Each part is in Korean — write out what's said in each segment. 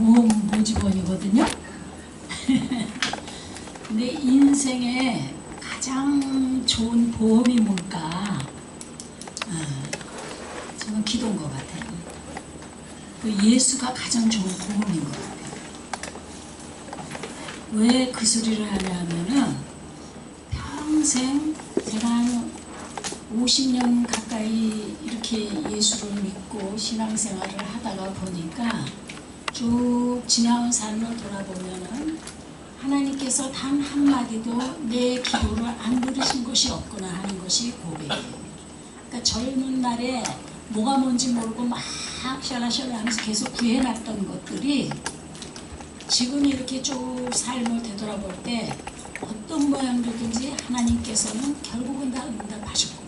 보험 모집원이거든요. 근데 인생에 가장 좋은 보험이 뭘까? 저는 기도인 것 같아요. 그 예수가 가장 좋은 보험인 것 같아요. 왜 그 소리를 하냐면은 평생 제가 한 50년 가까이 이렇게 예수를 믿고 신앙생활을 하다가 보니까 쭉 지나온 삶을 돌아보면은 하나님께서 단 한마디도 내 기도를 안 들으신 것이 없구나 하는 것이 고백이에요. 그러니까 젊은 날에 뭐가 뭔지 모르고 막 샤라샤라 하면서 계속 구해놨던 것들이 지금 이렇게 쭉 삶을 되돌아볼 때 어떤 모양이든지 하나님께서는 결국은 다 응답하셨구나.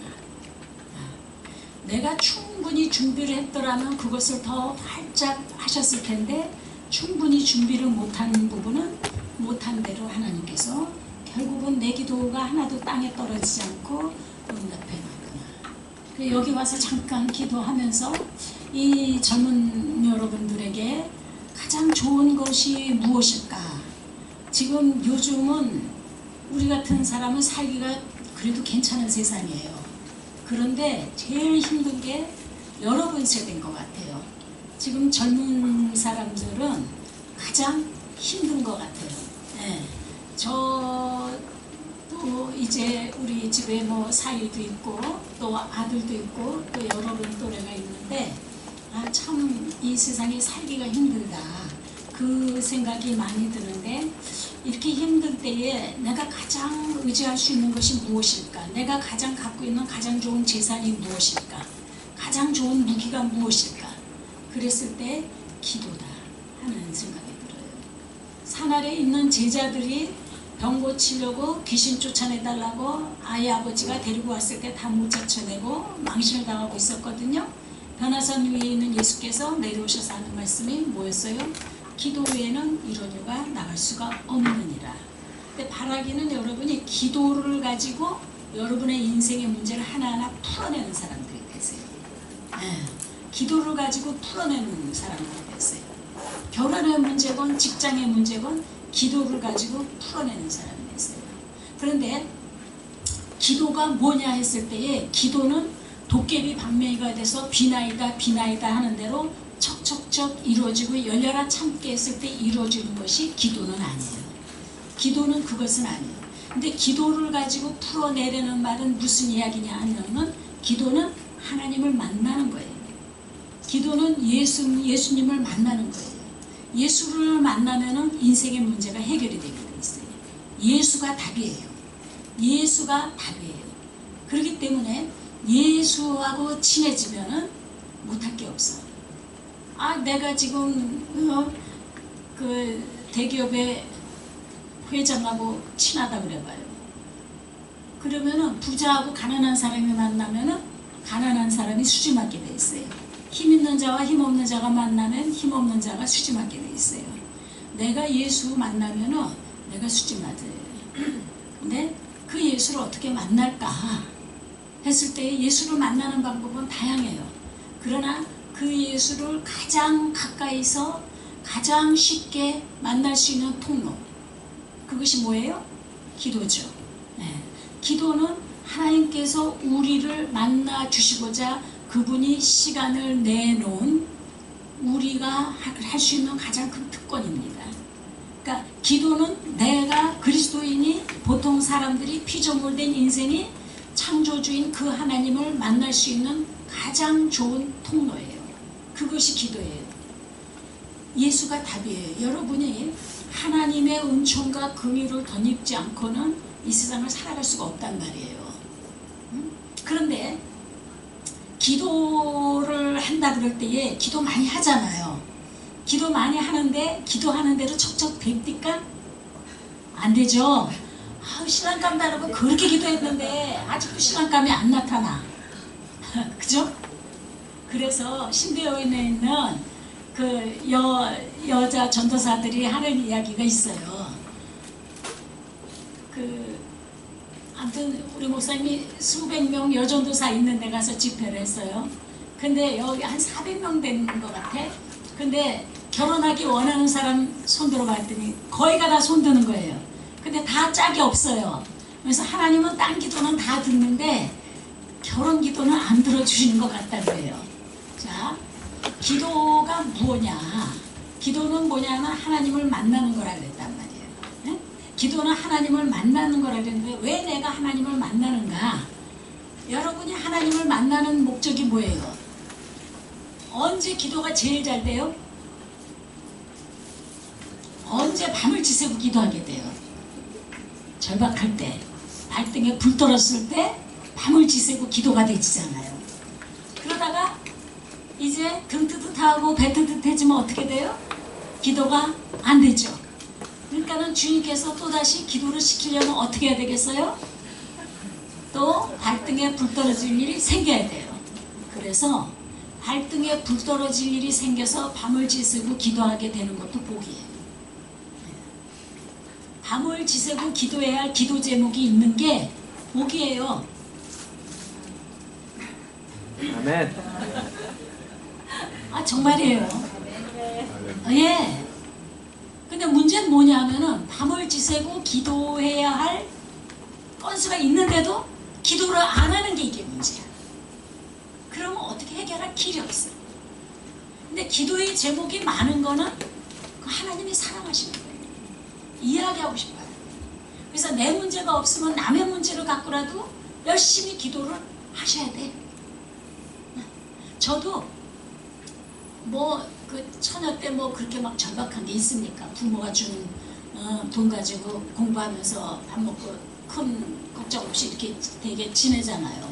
내가 충분히 준비를 했더라면 그것을 더 활짝 하셨을 텐데 충분히 준비를 못한 부분은 못한 대로 하나님께서 결국은 내 기도가 하나도 땅에 떨어지지 않고 응답해놨구나. 여기 와서 잠깐 기도하면서 이 젊은 여러분들에게 가장 좋은 것이 무엇일까? 지금 요즘은 우리 같은 사람은 살기가 그래도 괜찮은 세상이에요. 그런데 제일 힘든 게 여러분 세대인 것 같아요. 지금 젊은 사람들은 가장 힘든 것 같아요. 네. 저도 이제 우리 집에 뭐 사위도 있고 또 아들도 있고 또 여러분 또래가 있는데 참 이 세상에 살기가 힘들다 그 생각이 많이 드는데 이렇게 힘들 때에 내가 가장 의지할 수 있는 것이 무엇일까? 내가 가장 갖고 있는 가장 좋은 재산이 무엇일까? 가장 좋은 무기가 무엇일까? 그랬을 때 기도다 하는 생각이 들어요. 산 아래 있는 제자들이 병 고치려고 귀신 쫓아내달라고 아이 아버지가 데리고 왔을 때 다 못 쫓아내고 망신을 당하고 있었거든요. 변화산 위에 있는 예수께서 내려오셔서 하는 말씀이 뭐였어요? 기도 외에는 이런 일가 나갈 수가 없느니라. 근데 바라기는 여러분이 기도를 가지고 여러분의 인생의 문제를 하나하나 풀어내는 사람들이 되세요. 기도를 가지고 풀어내는 사람들이 되세요. 결혼의 문제건 직장의 문제건 기도를 가지고 풀어내는 사람이 되세요. 그런데 기도가 뭐냐 했을 때에 기도는 도깨비 방맹이가 돼서 비나이다 비나이다 하는 대로 척척척 이루어지고 열려라 참게 했을 때 이루어지는 것이 기도는 아니에요. 기도는 그것은 아니에요. 근데 기도를 가지고 풀어내려는 말은 무슨 이야기냐 하면은 기도는 하나님을 만나는 거예요. 기도는 예수님을 만나는 거예요. 예수를 만나면은 인생의 문제가 해결이 되게 돼 있어요. 예수가 답이에요. 예수가 답이에요. 그렇기 때문에 예수하고 친해지면은 못할 게 없어. 내가 지금 그 대기업의 회장하고 친하다 그래봐요. 그러면은 부자하고 가난한 사람이 만나면은 가난한 사람이 수지맞게 돼 있어요. 힘 있는 자와 힘 없는 자가 만나면 힘 없는 자가 수지맞게 돼 있어요. 내가 예수 만나면은 내가 수지맞아요. 근데 그 예수를 어떻게 만날까 했을 때 예수를 만나는 방법은 다양해요. 그러나 그 예수를 가장 가까이서 가장 쉽게 만날 수 있는 통로, 그것이 뭐예요? 기도죠. 기도는 하나님께서 우리를 만나 주시고자 그분이 시간을 내놓은 우리가 할 수 있는 가장 큰 특권입니다. 그러니까 기도는 내가 그리스도인이 보통 사람들이 피조물된 인생이 창조주인 그 하나님을 만날 수 있는 가장 좋은 통로예요. 그것이 기도예요. 예수가 답이에요. 여러분이 하나님의 은총과 긍휼을 덧입지 않고는 이 세상을 살아갈 수가 없단 말이에요. 그런데 기도를 한다 그럴 때에 기도 많이 하잖아요. 기도 많이 하는데 기도하는 대로 척척 됩니까? 안 되죠. 신랑감 달라고 그렇게 기도했는데 아직도 신랑감이 안 나타나. 그죠? 그래서 신대여인에 있는 그 여자 전도사들이 하는 이야기가 있어요. 아무튼 우리 목사님이 수백 명 여전도사 있는 데 가서 집회를 했어요. 근데 여기 한 400명 되는 것 같아. 근데 결혼하기 원하는 사람 손들어 봤더니 거의가 다 손드는 거예요. 근데 다 짝이 없어요. 그래서 하나님은 딴 기도는 다 듣는데 결혼 기도는 안 들어주시는 것 같다는 거예요. 자, 기도가 뭐냐? 기도는 뭐냐면 하나님을 만나는 거라 그랬단 말이에요. 네? 기도는 하나님을 만나는 거라 그랬는데 왜 내가 하나님을 만나는가? 여러분이 하나님을 만나는 목적이 뭐예요? 언제 기도가 제일 잘 돼요? 언제 밤을 지새고 기도하게 돼요? 절박할 때, 발등에 불 떨었을 때 밤을 지새고 기도가 되지잖아요. 그러다가 이제 등 뜨뜻하고 배 뜨뜻해지면 어떻게 돼요? 기도가 안 되죠. 그러니까는 주님께서 또다시 기도를 시키려면 어떻게 해야 되겠어요? 또 발등에 불 떨어질 일이 생겨야 돼요. 그래서 발등에 불 떨어질 일이 생겨서 밤을 지새고 기도하게 되는 것도 복이에요. 밤을 지새고 기도해야 할 기도 제목이 있는 게 복이에요. 아멘. 아, 정말이에요. 예. 근데 문제는 뭐냐면은 밤을 지새고 기도해야 할 건수가 있는데도 기도를 안 하는 게 이게 문제야. 그러면 어떻게 해결할 길이 없어요. 근데 기도의 제목이 많은 거는 그 하나님이 사랑하시는 거예요. 이야기하고 싶어요. 그래서 내 문제가 없으면 남의 문제를 갖고라도 열심히 기도를 하셔야 돼. 저도 뭐 그 처녀 때 뭐 그렇게 막 절박한 게 있습니까? 부모가 준 돈 가지고 공부하면서 밥 먹고 큰 걱정 없이 이렇게 되게 지내잖아요.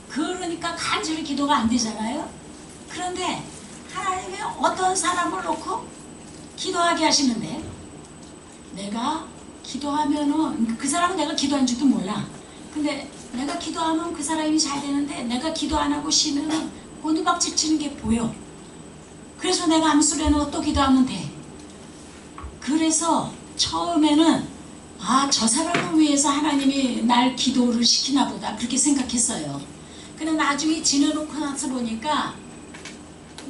그러니까 간절히 기도가 안 되잖아요. 그런데 하나님이 어떤 사람을 놓고 기도하게 하시는데 내가 기도하면은 그 사람은 내가 기도한 줄도 몰라. 근데 내가 기도하면 그 사람이 잘 되는데 내가 기도 안 하고 쉬면은 곤두박질 치는 게 보여. 그래서 내가 암수를 해놓고 또 기도하면 돼. 그래서 처음에는 아, 저 사람을 위해서 하나님이 날 기도를 시키나 보다 그렇게 생각했어요. 근데 나중에 지내놓고 나서 보니까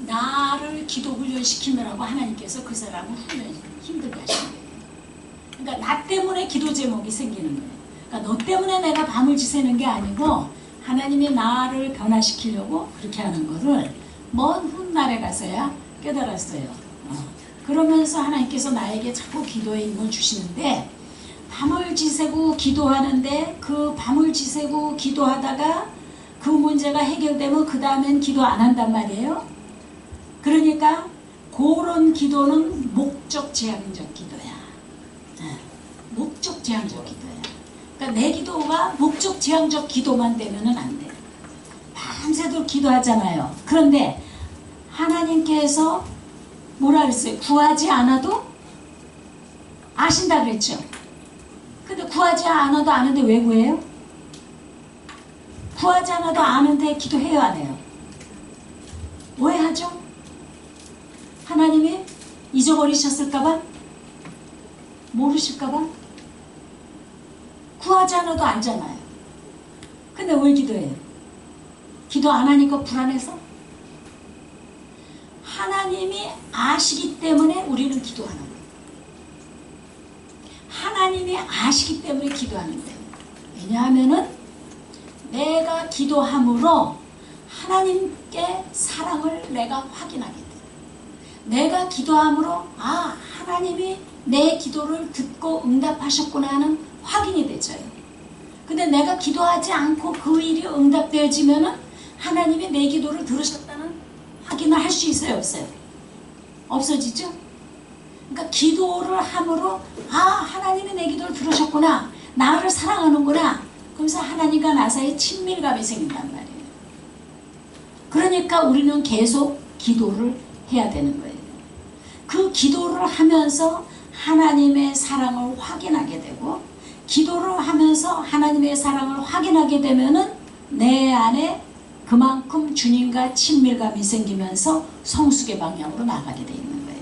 나를 기도 훈련시키느라고 하나님께서 그 사람을 힘들게 하시는 거예요. 그러니까 나 때문에 기도 제목이 생기는 거예요. 그러니까 너 때문에 내가 밤을 지새는 게 아니고 하나님이 나를 변화시키려고 그렇게 하는 거를 먼 훗날에 가서야 깨달았어요. 그러면서 하나님께서 나에게 자꾸 기도의 힘을 주시는데 밤을 지새고 기도하는데 그 밤을 지새고 기도하다가 그 문제가 해결되면 그 다음엔 기도 안 한단 말이에요. 그러니까 그런 기도는 목적 지향적 기도야. 목적 지향적 기도야. 그러니까 내 기도가 목적 지향적 기도만 되면은 안 돼. 밤새도록 기도하잖아요. 그런데 하나님께서 뭐라 그랬어요? 구하지 않아도 아신다 그랬죠. 근데 구하지 않아도 아는데 왜 구해요? 구하지 않아도 아는데 기도해요 안 해요? 왜 하죠? 하나님이 잊어버리셨을까봐? 모르실까봐? 구하지 않아도 알잖아요. 근데 왜 기도해요? 기도 안 하니까 불안해서? 하나님이 아시기 때문에 우리는 기도하는 거예요. 하나님이 아시기 때문에 기도하는 거예요. 왜냐하면은 내가 기도함으로 하나님께 사랑을 내가 확인하게 돼요. 내가 기도함으로 아, 하나님이 내 기도를 듣고 응답하셨구나 하는 확인이 되죠. 근데 내가 기도하지 않고 그 일이 응답되어지면은 하나님이 내 기도를 들으셨다는 확인을 할 수 있어요, 없어요? 없어지죠? 그러니까 기도를 함으로 아, 하나님이 내 기도를 들으셨구나, 나를 사랑하는구나. 그러면서 하나님과 나 사이에 친밀감이 생긴단 말이에요. 그러니까 우리는 계속 기도를 해야 되는 거예요. 그 기도를 하면서 하나님의 사랑을 확인하게 되고, 기도를 하면서 하나님의 사랑을 확인하게 되면은 내 안에 그만큼 주님과 친밀감이 생기면서 성숙의 방향으로 나가게 되어 있는 거예요.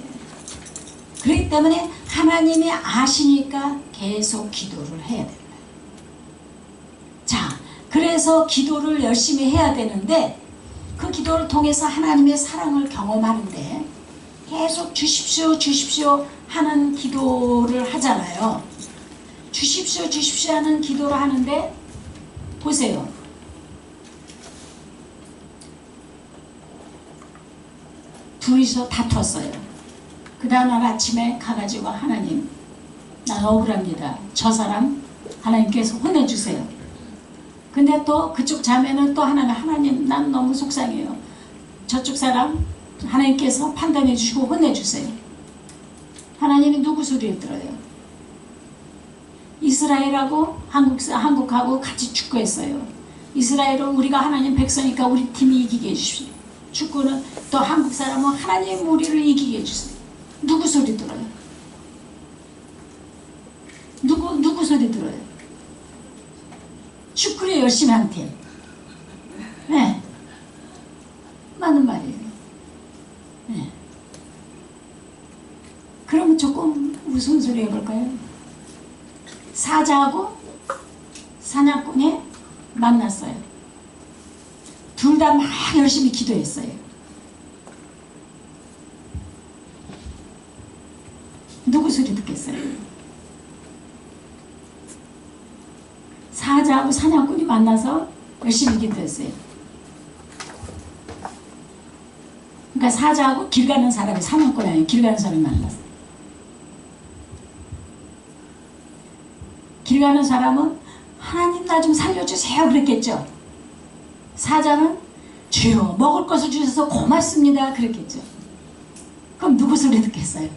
그렇기 때문에 하나님이 아시니까 계속 기도를 해야 됩니다. 자, 그래서 기도를 열심히 해야 되는데 그 기도를 통해서 하나님의 사랑을 경험하는데 계속 주십시오 주십시오 하는 기도를 하잖아요. 주십시오 주십시오 하는 기도를 하는데 보세요. 둘이서 다퉜어요. 그 다음날 아침에 가가지고 하나님 나 억울합니다. 저 사람 하나님께서 혼내주세요. 근데 또 그쪽 자매는 또 하나님 난 너무 속상해요. 저쪽 사람 하나님께서 판단해 주시고 혼내주세요. 하나님이 누구 소리를 들어요? 이스라엘하고 한국하고 같이 축구했어요. 이스라엘은 우리가 하나님 백성이니까 우리 팀이 이기게 해주십시오. 축구는 또 한국 사람은 하나님 우리를 이기게 해주세요. 누구 소리 들어요? 누구 소리 들어요? 축구를 열심히 한 팀. 네. 맞는 말이에요. 네. 그럼 조금 무슨 소리 해볼까요? 사자하고 사냥꾼이 만났어요. 둘 다 막 열심히 기도했어요. 누구 소리 듣겠어요? 사자하고 사냥꾼이 만나서 열심히 기도했어요. 그러니까 사자하고 길 가는 사람이 사냥꾼이 아니에요. 길 가는 사람이 만났어요. 길 가는 사람은 하나님 나 좀 살려주세요 그랬겠죠. 사자는 주여 먹을 것을 주셔서 고맙습니다 그랬겠죠. 그럼 누구 소리 듣겠어요?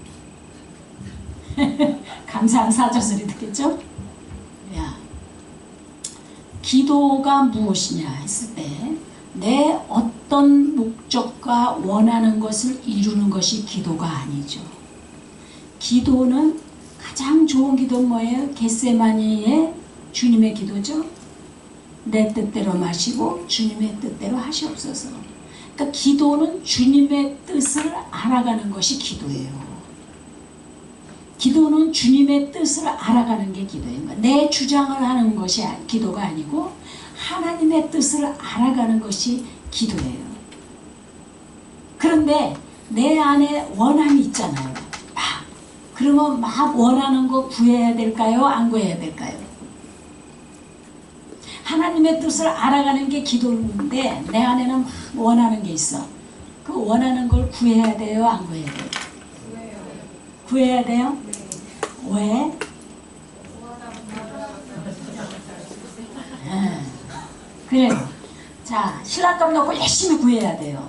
감사한 사자 소리 듣겠죠. 야, 기도가 무엇이냐 했을 때 내 어떤 목적과 원하는 것을 이루는 것이 기도가 아니죠. 기도는 가장 좋은 기도는 뭐예요? 겟세마니의 주님의 기도죠. 내 뜻대로 마시고 주님의 뜻대로 하시옵소서. 그러니까 기도는 주님의 뜻을 알아가는 것이 기도예요. 기도는 주님의 뜻을 알아가는 게 기도예요. 그러니까 내 주장을 하는 것이 기도가 아니고 하나님의 뜻을 알아가는 것이 기도예요. 그런데 내 안에 원함이 있잖아요. 그러면 막 원하는 거 구해야 될까요? 안 구해야 될까요? 하나님의 뜻을 알아가는 게 기도인데 내 안에는 막 원하는 게 있어. 그 원하는 걸 구해야 돼요? 안 구해야 돼요? 구해야 돼요? 왜? 그래요. 자, 신랑감 놓고 열심히 구해야 돼요.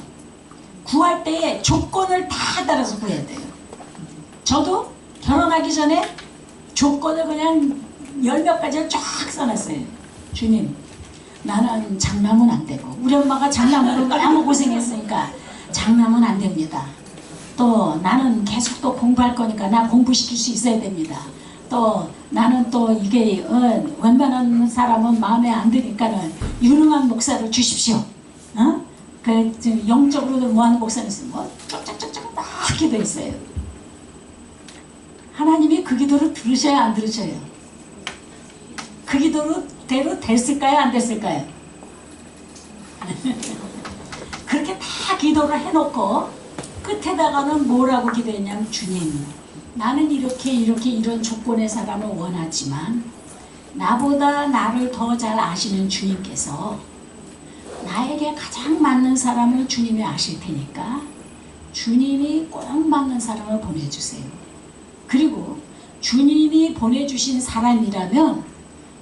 구할 때에 조건을 다 따라서 구해야 돼요. 저도 결혼하기 전에 조건을 그냥 10몇 가지를 쫙 써놨어요. 주님, 나는 장남은 안 되고 우리 엄마가 장남으로 너무 고생했으니까 장남은 안 됩니다. 또 나는 계속 또 공부할 거니까 나 공부시킬 수 있어야 됩니다. 또 나는 또 이게 웬만한 사람은 마음에 안 드니까는 유능한 목사를 주십시오. 그 영적으로도 뭐하는 목사는 있어요. 뭐 쪽짝쪽짝 막 기도했어요. 하나님이 그 기도를 들으셔야 안 들으셔요? 그 기도대로 됐을까요? 안 됐을까요? 그렇게 다 기도를 해놓고 끝에다가는 뭐라고 기도했냐면 주님, 나는 이렇게 이런 조건의 사람을 원하지만 나보다 나를 더 잘 아시는 주님께서 나에게 가장 맞는 사람을 주님이 아실 테니까 주님이 꼭 맞는 사람을 보내주세요. 그리고 주님이 보내주신 사람이라면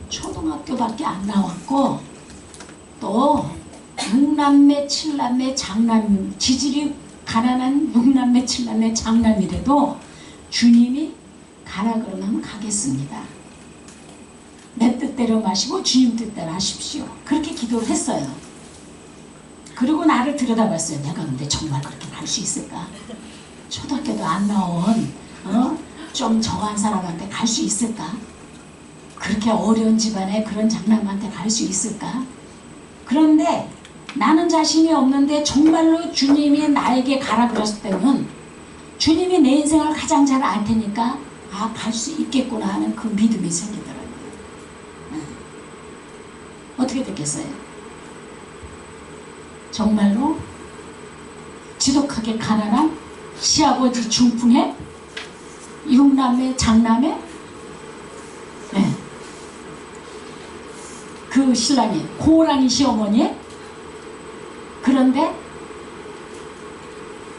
초등학교밖에 안 나왔고 또 6남매 7남매 장남, 지질이 가난한 6남매 7남매 장남이라도 주님이 가라 그러면 가겠습니다. 내 뜻대로 마시고 주님 뜻대로 하십시오. 그렇게 기도를 했어요. 그리고 나를 들여다봤어요. 내가 근데 정말 그렇게 갈 수 있을까? 초등학교도 안 나온 좀 정한 사람한테 갈 수 있을까? 그렇게 어려운 집안에 그런 장남한테 갈 수 있을까? 그런데 나는 자신이 없는데 정말로 주님이 나에게 가라 그랬을 때는 주님이 내 인생을 가장 잘 알 테니까 아, 갈 수 있겠구나 하는 그 믿음이 생기더라고요. 어떻게 됐겠어요? 정말로 지독하게 가난한 시아버지 중풍에 육남매 장남매, 네. 그 신랑이 고랑이 시어머니. 그런데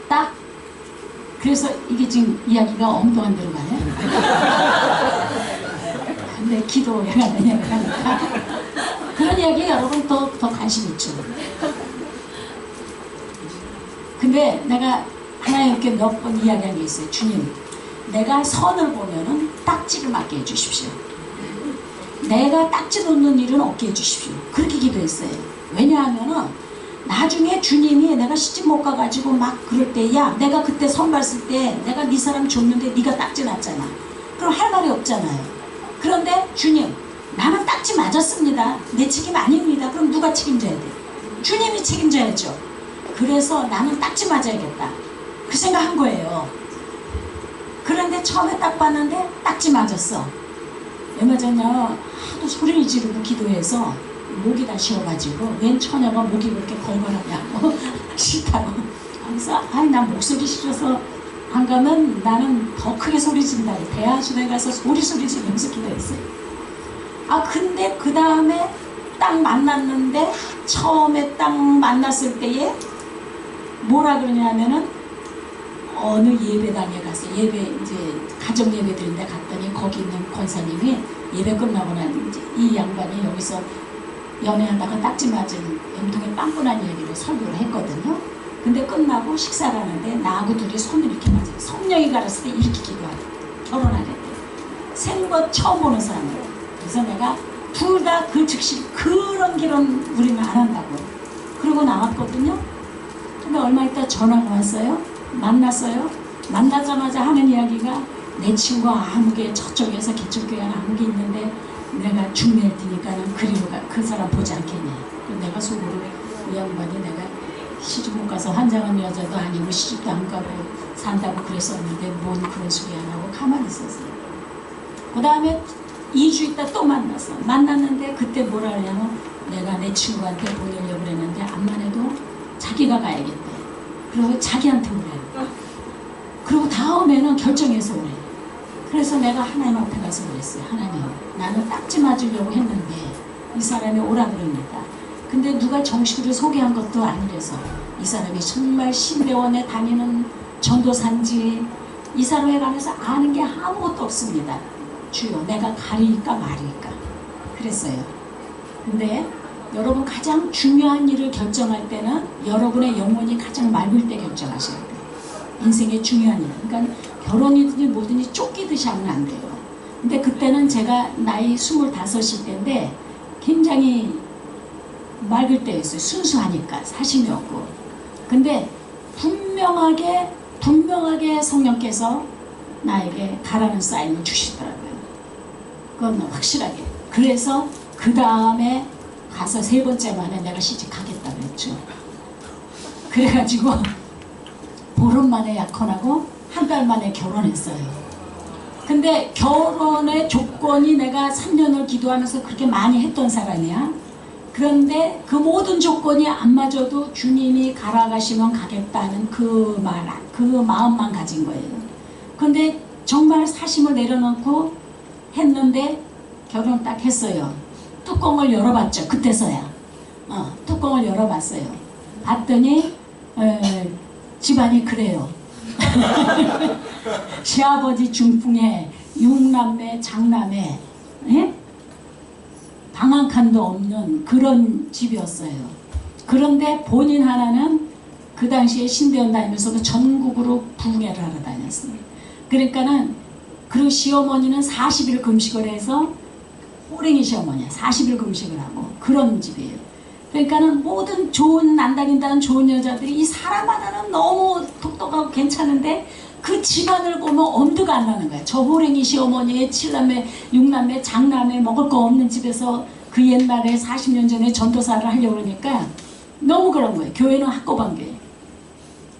딱 그래서 이게 지금 이야기가 엉뚱한 데로 가네. 근데 기도해야 되니까 그런 이야기 여러분 더 관심 있죠. 근데 내가 하나님께 몇 번 이야기한 게 있어요. 주님, 내가 선을 보면은 딱지를 맞게 해주십시오. 내가 딱지 놓는 일은 없게 해주십시오. 그렇게 기도했어요. 왜냐하면은 나중에 주님이 내가 시집 못 가가지고 막 그럴 때, 야 내가 그때 선발 쓸 때 내가 네 사람 줬는데 네가 딱지 났잖아. 그럼 할 말이 없잖아요. 그런데 주님, 나는 딱지 맞았습니다. 내 책임 아닙니다. 그럼 누가 책임져야 돼? 주님이 책임져야죠. 그래서 나는 딱지 맞아야겠다, 그 생각한 거예요. 그런데 처음에 딱 봤는데 딱지 맞았어. 얼마 전에 하도 소리를 지르고 기도해서 목이 다 쉬어가지고 웬 처녀가 목이 그렇게 걸걸하냐고 싫다고. 그래서 아니 난 목소리 싫어서 안 가면 나는 더 크게 소리 지른다. 대하수에 가서 소리 지르면서 기도했어요. 아 근데 그 다음에 딱 만났는데 처음에 딱 만났을 때에 뭐라 그러냐면은 어느 예배당에 가서 예배 이제 가정 예배 드린데 갔더니 거기 있는 권사님이 예배 끝나고 난 이제 이 양반이 여기서 연애하다가 딱지 맞은 염통에 빵꾸난 얘기를 설교를 했거든요. 근데 끝나고 식사를 하는데 나하고 둘이 손을 이렇게 맞아요. 성령이 가르칠 때 이렇게 기도하고 결혼하랬대. 생것 처음 보는 사람이에요. 그래서 내가 둘 다 그 즉시 그런 결혼 우리는 안 한다고 그러고 나왔거든요. 근데 얼마 있다 전화가 왔어요. 만났어요. 만나자마자 하는 이야기가 내 친구 아무개 저쪽에서 개척교회 아무개 있는데 내가 중매할 테니까는 그리로 가, 그 사람 보지 않겠냐. 내가 속으로 이 양반이 내가 시집 못 가서 환장한 여자도 아니고 시집도 안 가고 산다고 그랬었는데 뭔 그런 소리 안 하고 가만히 있었어요. 그 다음에 2주 있다 또 만났어. 만났는데 그때 뭐라 하냐면 내가 내 친구한테 보내려고 그랬는데 암만 해도 자기가 가야겠대. 그리고 자기한테 오래. 그리고 다음에는 결정해서 오래. 그래서 내가 하나님 앞에 가서 그랬어요. 하나님, 나는 딱지 맞으려고 했는데 이 사람이 오라 그럽니다. 근데 누가 정식으로 소개한 것도 아니라서 이 사람이 정말 신대원에 다니는 전도사인지 이 사람에 관해서 아는 게 아무것도 없습니다. 주여, 내가 가리까 말일까 그랬어요. 근데 여러분 가장 중요한 일을 결정할 때는 여러분의 영혼이 가장 맑을 때 결정하셔야 돼요. 인생의 중요한 일. 그러니까 결혼이든지 뭐든지 쫓기듯이 하면 안 돼요. 근데 그때는 제가 나이 25일 때인데 굉장히 맑을 때였어요. 순수하니까 사심이 없고. 근데 분명하게 성령께서 나에게 가라는 사인을 주시더라고요. 그건 확실하게. 그래서 그 다음에 가서 3번째 만에 내가 시집 가겠다 그랬죠. 그래가지고 보름 만에 약혼하고 한 달 만에 결혼했어요. 근데 결혼의 조건이 내가 3년을 기도하면서 그렇게 많이 했던 사람이야. 그런데 그 모든 조건이 안 맞아도 주님이 가라 가시면 가겠다는 그 마음만 가진 거예요. 근데 정말 사심을 내려놓고 했는데 결혼 딱 했어요. 뚜껑을 열어봤죠. 그때서야. 뚜껑을 열어봤어요. 봤더니 집안이 그래요. 시아버지 중풍에 6남매 장남매, 예? 방 한 칸도 없는 그런 집이었어요. 그런데 본인 하나는 그 당시에 신대원 다니면서도 전국으로 부흥회를 하러 다녔어요. 그러니까는 그 시어머니는 40일 금식을 해서 호랭이 시어머니야. 40일 금식을 하고 그런 집이에요. 그러니까는 모든 좋은 안 다닌다는 좋은 여자들이 이 사람 하나는 너무 똑똑하고 괜찮은데 그 집안을 보면 엄두가 안 나는 거야. 저 호랭이 시어머니의 7남매, 6남매, 장남매 먹을 거 없는 집에서 그 옛날에 40년 전에 전도사를 하려고 그러니까 너무 그런 거예요. 교회는 학고반교회.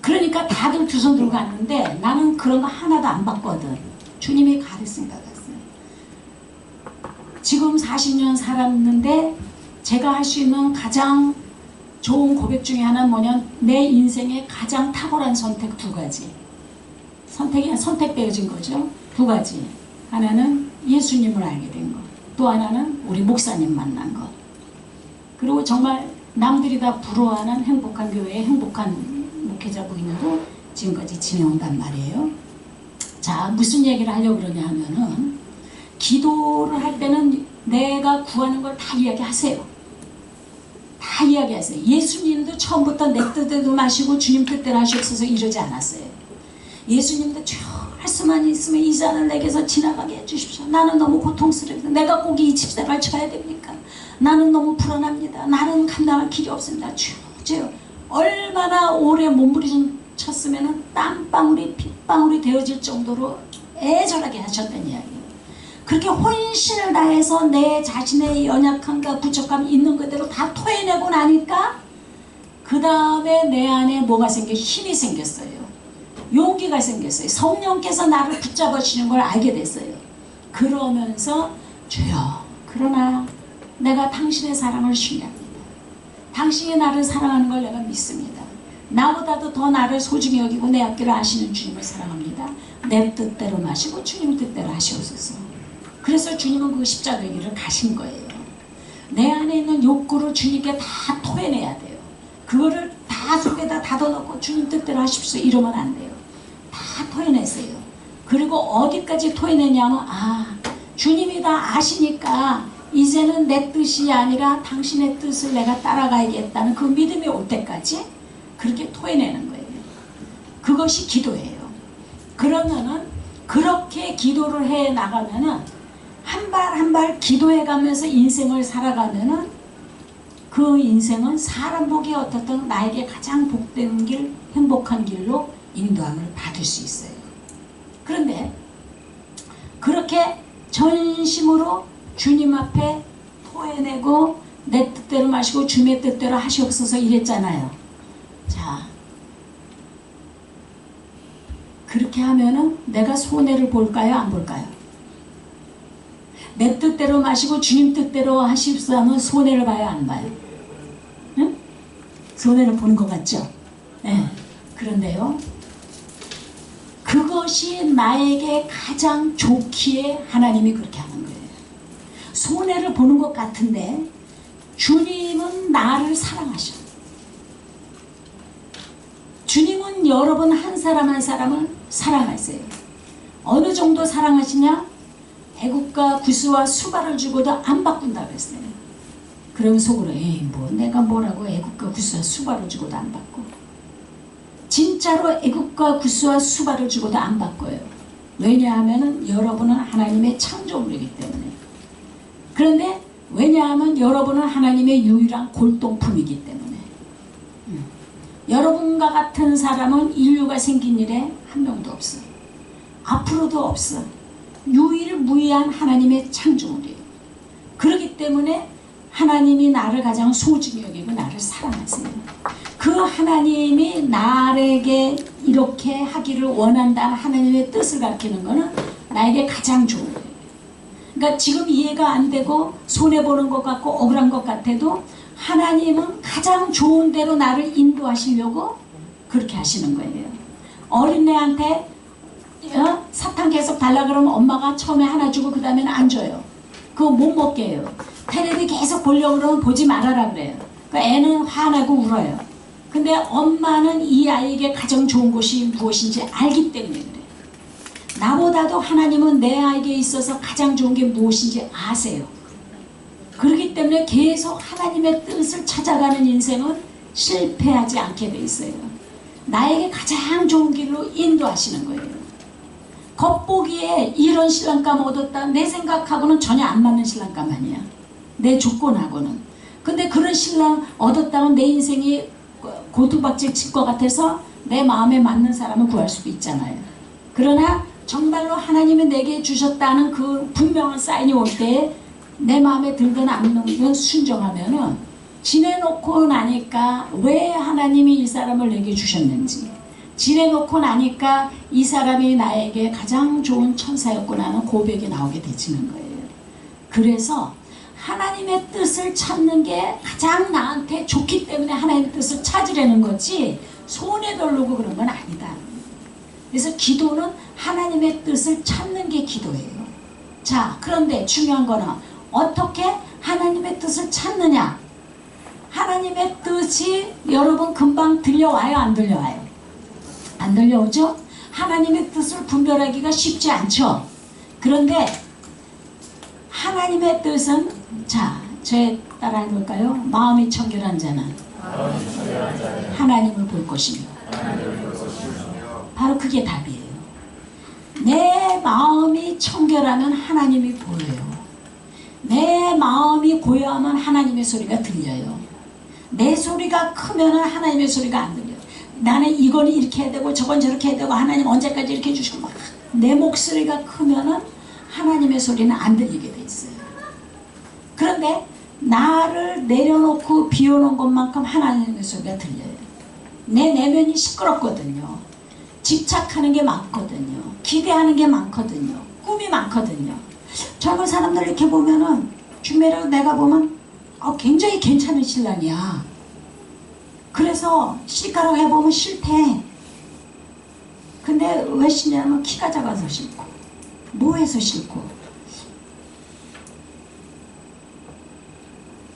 그러니까 다들 두 손 들고 갔는데 나는 그런 거 하나도 안 봤거든. 주님이 가르치니까 갔어요. 지금 40년 살았는데 제가 할 수 있는 가장 좋은 고백 중에 하나는 뭐냐면 내 인생의 가장 탁월한 선택 2가지. 선택되어진 거죠. 두 가지. 하나는 예수님을 알게 된 것. 또 하나는 우리 목사님 만난 것. 그리고 정말 남들이 다 부러워하는 행복한 교회의 행복한 목회자 부인으로 지금까지 지내온단 말이에요. 자, 무슨 얘기를 하려고 그러냐 하면은, 기도를 할 때는 내가 구하는 걸 다 이야기하세요. 다 이야기하세요. 예수님도 처음부터 내 뜻대로 마시고 주님 뜻대로 하시옵소서 이러지 않았어요. 예수님도 쭉 할 수만 있으면 이 잔을 내게서 지나가게 해주십시오. 나는 너무 고통스럽습니다. 내가 꼭 이 집사를 쳐야 됩니까? 나는 너무 불안합니다. 나는 감당할 길이 없습니다. 주여, 얼마나 오래 몸부림쳤으면 땀방울이 핏방울이 되어질 정도로 애절하게 하셨던 이야기예요. 그렇게 혼신을 다해서 내 자신의 연약함과 부족함 있는 그대로 다 토해내고 나니까 그 다음에 내 안에 뭐가 힘이 생겼어요. 용기가 생겼어요. 성령께서 나를 붙잡으시는 걸 알게 됐어요. 그러면서 주여, 그러나 내가 당신의 사랑을 신뢰합니다. 당신이 나를 사랑하는 걸 내가 믿습니다. 나보다도 더 나를 소중히 여기고 내 앞길을 아시는 주님을 사랑합니다. 내 뜻대로 마시고 주님 뜻대로 하시옵소서. 그래서 주님은 그 십자가의 길을 가신 거예요. 내 안에 있는 욕구를 주님께 다 토해내야 돼요. 그거를 다 속에다 닫아놓고 주님 뜻대로 하십시오 이러면 안 돼요. 다 토해내세요. 그리고 어디까지 토해내냐면, 주님이 다 아시니까 이제는 내 뜻이 아니라 당신의 뜻을 내가 따라가야겠다는 그 믿음이 올 때까지 그렇게 토해내는 거예요. 그것이 기도예요. 그러면은 그렇게 기도를 해 나가면은 한 발 한 발 기도해 가면서 인생을 살아가면은 그 인생은 사람 보기에 어떻든 나에게 가장 복된 길, 행복한 길로 인도함을 받을 수 있어요. 그런데 그렇게 전심으로 주님 앞에 토해내고 내 뜻대로 마시고 주님의 뜻대로 하시옵소서 이랬잖아요. 자, 그렇게 하면은 내가 손해를 볼까요? 안 볼까요? 내 뜻대로 마시고 주님 뜻대로 하십시오 하면 손해를 봐요? 안 봐요? 응? 손해를 보는 것 같죠? 네. 그런데요, 그것이 나에게 가장 좋기에 하나님이 그렇게 하는 거예요. 손해를 보는 것 같은데 주님은 나를 사랑하셔. 주님은 여러분 한 사람 한 사람을 사랑하세요. 어느 정도 사랑하시냐? 애국과 구스와 수발을 주고도 안 바꾼다 그랬어요. 그럼 속으로 뭐 내가 뭐라고 애국과 구스와 수발을 주고도 안 바꿔. 진짜로 애국과 구스와 수발을 주고도 안 바꿔요. 왜냐하면 여러분은 하나님의 창조물이기 때문에. 그런데 왜냐하면 여러분은 하나님의 유일한 골동품이기 때문에. 여러분과 같은 사람은 인류가 생긴 일에 한 명도 없어. 앞으로도 없어. 유일무이한 하나님의 창조물이에요. 그렇기 때문에 하나님이 나를 가장 소중히 여기고 나를 사랑하세요. 그 하나님이 나에게 이렇게 하기를 원한다는 하나님의 뜻을 가르치는 것은 나에게 가장 좋은 거예요. 그러니까 지금 이해가 안 되고 손해보는 것 같고 억울한 것 같아도 하나님은 가장 좋은 대로 나를 인도하시려고 그렇게 하시는 거예요. 어린애한테 사탕 계속 달라 그러면 엄마가 처음에 하나 주고 그 다음에는 안 줘요. 그거 못 먹게 해요. 텔레비 계속 보려고 그러면 보지 말아라 그래요. 그러니까 애는 화나고 울어요. 근데 엄마는 이 아이에게 가장 좋은 것이 무엇인지 알기 때문에 그래요. 나보다도 하나님은 내 아이에게 있어서 가장 좋은 게 무엇인지 아세요. 그렇기 때문에 계속 하나님의 뜻을 찾아가는 인생은 실패하지 않게 돼 있어요. 나에게 가장 좋은 길로 인도하시는 거예요. 겉보기에 이런 신랑감 얻었다 내 생각하고는 전혀 안 맞는 신랑감 아니야. 내 조건하고는. 근데 그런 신랑 얻었다면 내 인생이 고두박질 칠 것 같아서 내 마음에 맞는 사람을 구할 수도 있잖아요. 그러나 정말로 하나님이 내게 주셨다는 그 분명한 사인이 올 때 내 마음에 들든 안 들든 순종하면은 지내놓고 나니까 왜 하나님이 이 사람을 내게 주셨는지, 지내놓고 나니까 이 사람이 나에게 가장 좋은 천사였구나 하는 고백이 나오게 되지는 거예요. 그래서 하나님의 뜻을 찾는 게 가장 나한테 좋기 때문에 하나님의 뜻을 찾으려는 거지 손해 보려고 그런 건 아니다. 그래서 기도는 하나님의 뜻을 찾는 게 기도예요. 자, 그런데 중요한 거는 어떻게 하나님의 뜻을 찾느냐. 하나님의 뜻이 여러분 금방 들려와요, 안 들려와요? 안 들려오죠? 하나님의 뜻을 분별하기가 쉽지 않죠. 그런데 하나님의 뜻은, 자, 제 따라 해볼까요? 마음이 청결한 자는 하나님을 볼 것이며. 바로 그게 답이에요. 내 마음이 청결하면 하나님이 보여요. 내 마음이 고요하면 하나님의 소리가 들려요. 내 소리가 크면 하나님의 소리가 안 들려요. 나는 이건 이렇게 해야 되고 저건 저렇게 해야 되고 하나님 언제까지 이렇게 해주시고 막 내 목소리가 크면 하나님의 소리는 안 들리게 돼 있어요. 그런데 나를 내려놓고 비워놓은 것만큼 하나님의 소리가 들려요. 내 내면이 시끄럽거든요. 집착하는 게 많거든요. 기대하는 게 많거든요. 꿈이 많거든요. 젊은 사람들 이렇게 보면은 주변에 내가 보면 굉장히 괜찮은 신랑이야. 그래서 시가라고 해보면 싫대. 근데 왜 싫냐면 키가 작아서 싫고 뭐해서 싫고.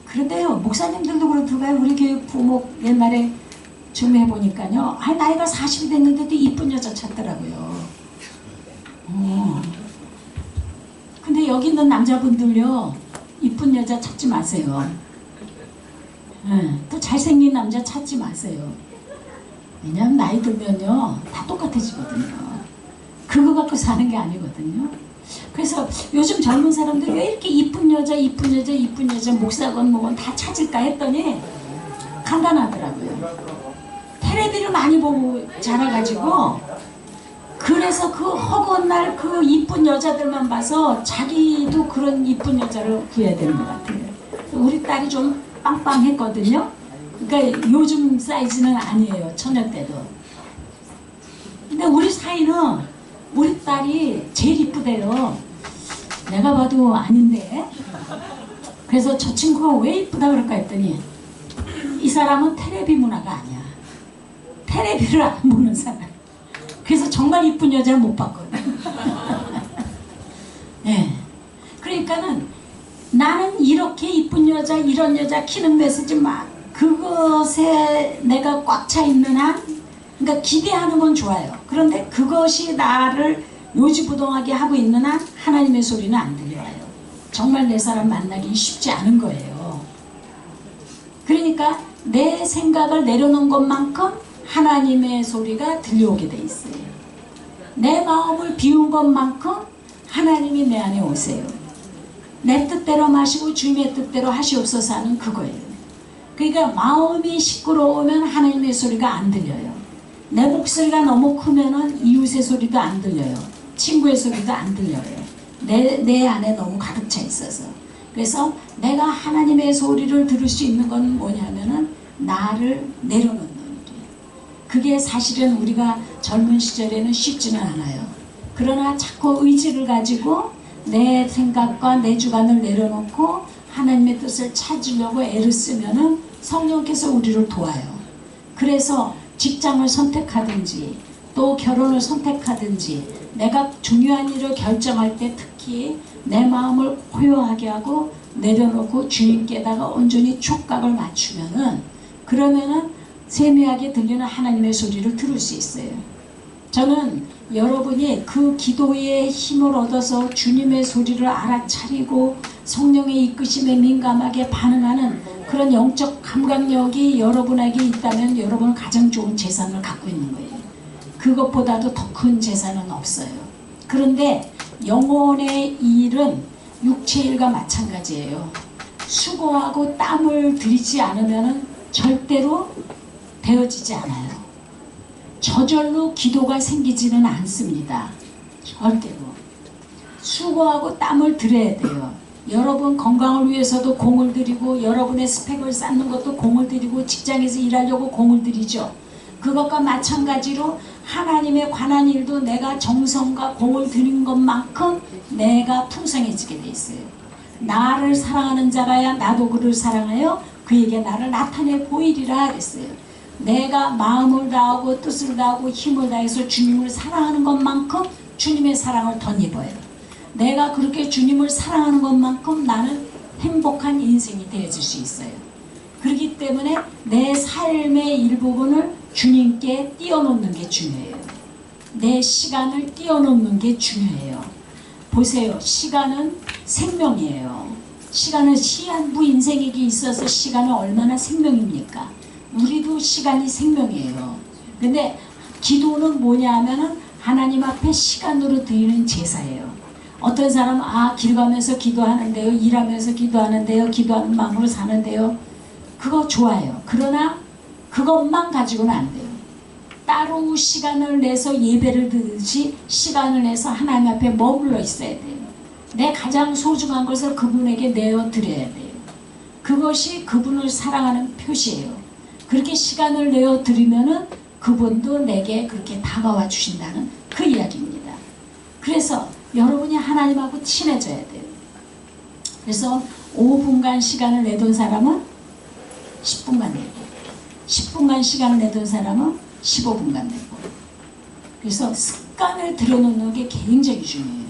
그런데요, 목사님들도 그렇더라고요. 우리 교육 부모 옛날에 좀 해보니까요, 나이가 40이 됐는데도 이쁜 여자 찾더라고요. 근데 여기 있는 남자분들요, 이쁜 여자 찾지 마세요. 또 잘생긴 남자 찾지 마세요. 왜냐면 나이 들면요 다 똑같아지거든요. 그거 갖고 사는 게 아니거든요. 그래서 요즘 젊은 사람들이 왜 이렇게 이쁜 여자 목사건 뭐건 다 찾을까 했더니 간단하더라고요. 텔레비를 많이 보고 자라가지고, 그래서 그 허구한 날 그 이쁜 여자들만 봐서 자기도 그런 이쁜 여자를 구해야 되는 것 같아요. 우리 딸이 좀 빵빵했거든요. 그러니까 요즘 사이즈는 아니에요, 처녀 때도. 근데 우리 사이는 우리 딸이 제일 이쁘대요. 내가 봐도 아닌데. 그래서 저 친구가 왜 이쁘다 그럴까 했더니 이 사람은 텔레비 문화가 아니야. 텔레비를 안 보는 사람. 그래서 정말 이쁜 여자를 못 봤거든. 네. 그러니까는 나는 이렇게 이쁜 여자, 이런 여자 키는 메시지 막 그것에 내가 꽉 차 있는 한, 그러니까 기대하는 건 좋아요. 그런데 그것이 나를 요지부동하게 하고 있는 한 하나님의 소리는 안 들려와요. 정말 내 사람 만나기 쉽지 않은 거예요. 그러니까 내 생각을 내려놓은 것만큼 하나님의 소리가 들려오게 돼 있어요. 내 마음을 비운 것만큼 하나님이 내 안에 오세요. 내 뜻대로 마시고 주님의 뜻대로 하시옵소서 하는 그거예요. 그러니까 마음이 시끄러우면 하나님의 소리가 안 들려요. 내 목소리가 너무 크면은 이웃의 소리도 안 들려요. 친구의 소리도 안 들려요. 내 안에 너무 가득 차 있어서. 그래서 내가 하나님의 소리를 들을 수 있는 건 뭐냐면은 나를 내려놓는 게. 그게 사실은 우리가 젊은 시절에는 쉽지는 않아요. 그러나 자꾸 의지를 가지고 내 생각과 내 주관을 내려놓고 하나님의 뜻을 찾으려고 애를 쓰면은 성령께서 우리를 도와요. 그래서 직장을 선택하든지 또 결혼을 선택하든지 내가 중요한 일을 결정할 때 특히 내 마음을 고요하게 하고 내려놓고 주님께다가 온전히 촉각을 맞추면은, 그러면은 세미하게 들리는 하나님의 소리를 들을 수 있어요. 저는 여러분이 그 기도의 힘을 얻어서 주님의 소리를 알아차리고 성령의 이끄심에 민감하게 반응하는 그런 영적 감각력이 여러분에게 있다면 여러분은 가장 좋은 재산을 갖고 있는 거예요. 그것보다도 더 큰 재산은 없어요. 그런데 영혼의 일은 육체의 일과 마찬가지예요. 수고하고 땀을 들이지 않으면 절대로 되어지지 않아요. 저절로 기도가 생기지는 않습니다. 절대로. 수고하고 땀을 들여야 돼요. 여러분 건강을 위해서도 공을 들이고, 여러분의 스펙을 쌓는 것도 공을 들이고, 직장에서 일하려고 공을 들이죠. 그것과 마찬가지로 하나님에 관한 일도 내가 정성과 공을 들인 것만큼 내가 풍성해지게 돼 있어요. 나를 사랑하는 자라야 나도 그를 사랑하여 그에게 나를 나타내 보이리라 그랬어요. 내가 마음을 다하고 뜻을 다하고 힘을 다해서 주님을 사랑하는 것만큼 주님의 사랑을 덧입어요. 내가 그렇게 주님을 사랑하는 것만큼 나는 행복한 인생이 되어질 수 있어요. 그렇기 때문에 내 삶의 일부분을 주님께 띄워놓는 게 중요해요. 내 시간을 띄워놓는 게 중요해요. 보세요. 시간은 생명이에요. 시간은 시한부 인생에게 있어서 시간은 얼마나 생명입니까? 우리도 시간이 생명이에요. 근데 기도는 뭐냐 하면은 하나님 앞에 시간으로 드리는 제사예요. 어떤 사람은 길 가면서 기도하는데요, 일하면서 기도하는데요, 기도하는 마음으로 사는데요. 그거 좋아요. 그러나 그것만 가지고는 안 돼요. 따로 시간을 내서 예배를 드듯이 시간을 내서 하나님 앞에 머물러 있어야 돼요. 내 가장 소중한 것을 그분에게 내어드려야 돼요. 그것이 그분을 사랑하는 표시예요. 그렇게 시간을 내어드리면은 그분도 내게 그렇게 다가와 주신다는 그 이야기입니다. 그래서 여러분이 하나님하고 친해져야 돼요. 그래서 5분간 시간을 내던 사람은 10분간 내고 10분간 시간을 내던 사람은 15분간 내고, 그래서 습관을 들여놓는 게 굉장히 중요해요.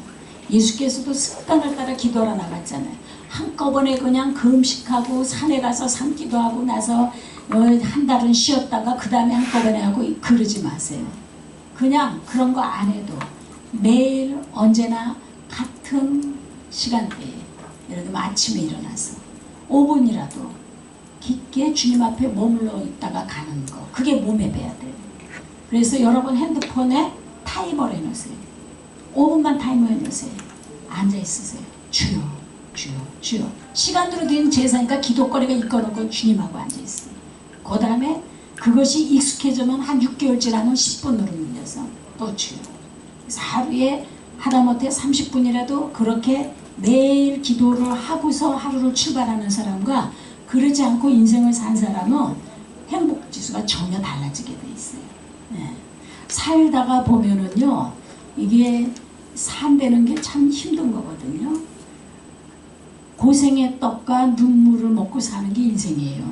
예수께서도 습관을 따라 기도하러 나갔잖아요. 한꺼번에 그냥 금식하고 산에 가서 산기도하고 나서 한 달은 쉬었다가 그 다음에 한꺼번에 하고 그러지 마세요. 그냥 그런 거 안 해도 매일 언제나 같은 시간대에, 예를 들면 아침에 일어나서 5분이라도 깊게 주님 앞에 머물러 있다가 가는 거, 그게 몸에 배야 돼요. 그래서 여러분 핸드폰에 타이머를 해놓으세요. 5분만 타이머 해놓으세요. 앉아있으세요. 주여 주여 주여. 시간으로 된 제사니까 기도거리가 있거든. 주님하고 앉아있어요. 그 다음에 그것이 익숙해지면 한 6개월 지나면 10분으로 늘려서 또 주여. 그래서 하루에 하다못해 30분이라도 그렇게 매일 기도를 하고서 하루를 출발하는 사람과 그러지 않고 인생을 산 사람은 행복지수가 전혀 달라지게 돼 있어요. 네. 살다가 보면은요, 이게 산다는 게 참 힘든 거거든요. 고생의 떡과 눈물을 먹고 사는 게 인생이에요.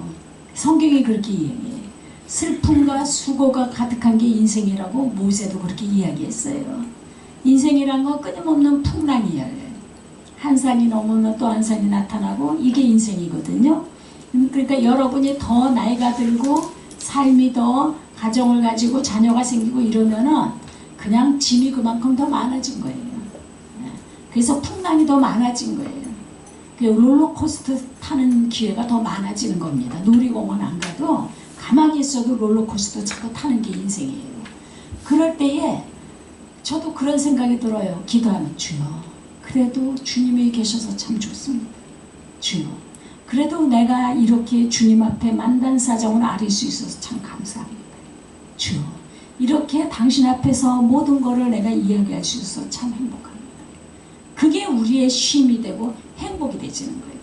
성경이 그렇게 이야기해요. 슬픔과 수고가 가득한 게 인생이라고 모세도 그렇게 이야기했어요. 인생이란 건 끊임없는 풍랑이에요. 한 산이 넘으면 또 한 산이 나타나고 이게 인생이거든요. 그러니까 여러분이 더 나이가 들고 삶이 더 가정을 가지고 자녀가 생기고 이러면은 그냥 짐이 그만큼 더 많아진 거예요. 그래서 풍랑이 더 많아진 거예요. 롤러코스터 타는 기회가 더 많아지는 겁니다. 놀이공원 안 가도 가만히 있어도 롤러코스터 자꾸 타는 게 인생이에요. 그럴 때에 저도 그런 생각이 들어요. 기도하면 주여, 그래도 주님이 계셔서 참 좋습니다. 주여, 그래도 내가 이렇게 주님 앞에 만단사정을 아릴 수 있어서 참 감사합니다. 주여, 이렇게 당신 앞에서 모든 것을 내가 이야기할 수 있어서 참 행복합니다. 그게 우리의 쉼이 되고 행복이 되지는 거예요.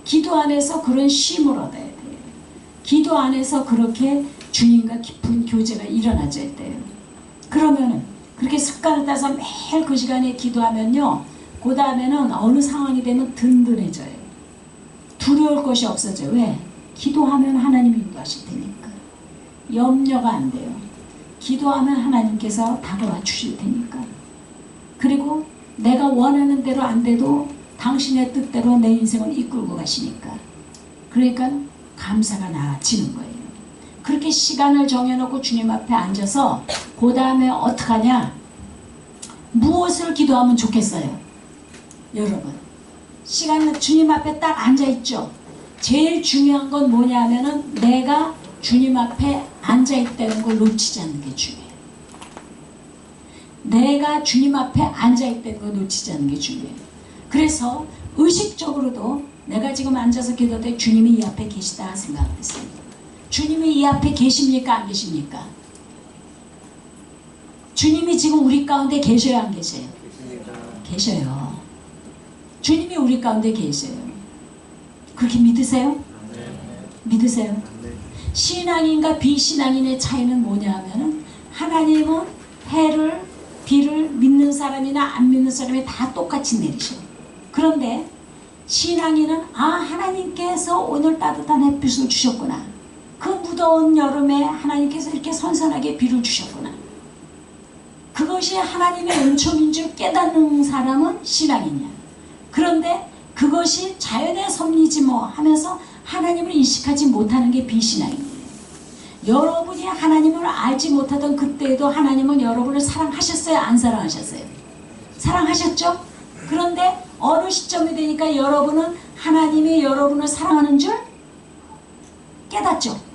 기도 안에서 그런 쉼을 얻어야 돼요. 기도 안에서 그렇게 주님과 깊은 교제가 일어나줘야 돼요. 그러면은 그렇게 습관을 따서 매일 그 시간에 기도하면요, 그 다음에는 어느 상황이 되면 든든해져요. 두려울 것이 없어져요. 왜? 기도하면 하나님이 인도하실 테니까. 염려가 안 돼요. 기도하면 하나님께서 다가와 주실 테니까. 그리고 내가 원하는 대로 안 돼도 당신의 뜻대로 내 인생을 이끌고 가시니까. 그러니까 감사가 나아지는 거예요. 그렇게 시간을 정해놓고 주님 앞에 앉아서 그 다음에 어떡하냐? 무엇을 기도하면 좋겠어요? 여러분, 시간은 주님 앞에 딱 앉아있죠. 제일 중요한 건 뭐냐 하면은 내가 주님 앞에 앉아있다는 걸 놓치지 않는 게 중요해요. 내가 주님 앞에 앉아있다는 걸 놓치지 않는 게 중요해요. 그래서 의식적으로도 내가 지금 앉아서 기도할 때 주님이 이 앞에 계시다 생각했어요. 주님이 이 앞에 계십니까? 안 계십니까? 주님이 지금 우리 가운데 계셔요? 안 계세요? 계셔요. 주님이 우리 가운데 계세요. 그렇게 믿으세요? 믿으세요? 신앙인과 비신앙인의 차이는 뭐냐 하면은 하나님은 해를 비를 믿는 사람이나 안 믿는 사람이 다 똑같이 내리셔. 그런데 신앙인은 하나님께서 오늘 따뜻한 햇빛을 주셨구나. 그 무더운 여름에 하나님께서 이렇게 선선하게 비를 주셨구나. 그것이 하나님의 은총인 줄 깨닫는 사람은 신앙이냐. 그런데 그것이 자연의 섭리지 뭐 하면서 하나님을 인식하지 못하는 게 비신앙이에요. 여러분이 하나님을 알지 못하던 그때에도 하나님은 여러분을 사랑하셨어요? 안 사랑하셨어요? 사랑하셨죠? 그런데 어느 시점이 되니까 여러분은 하나님이 여러분을 사랑하는 줄 깨닫죠?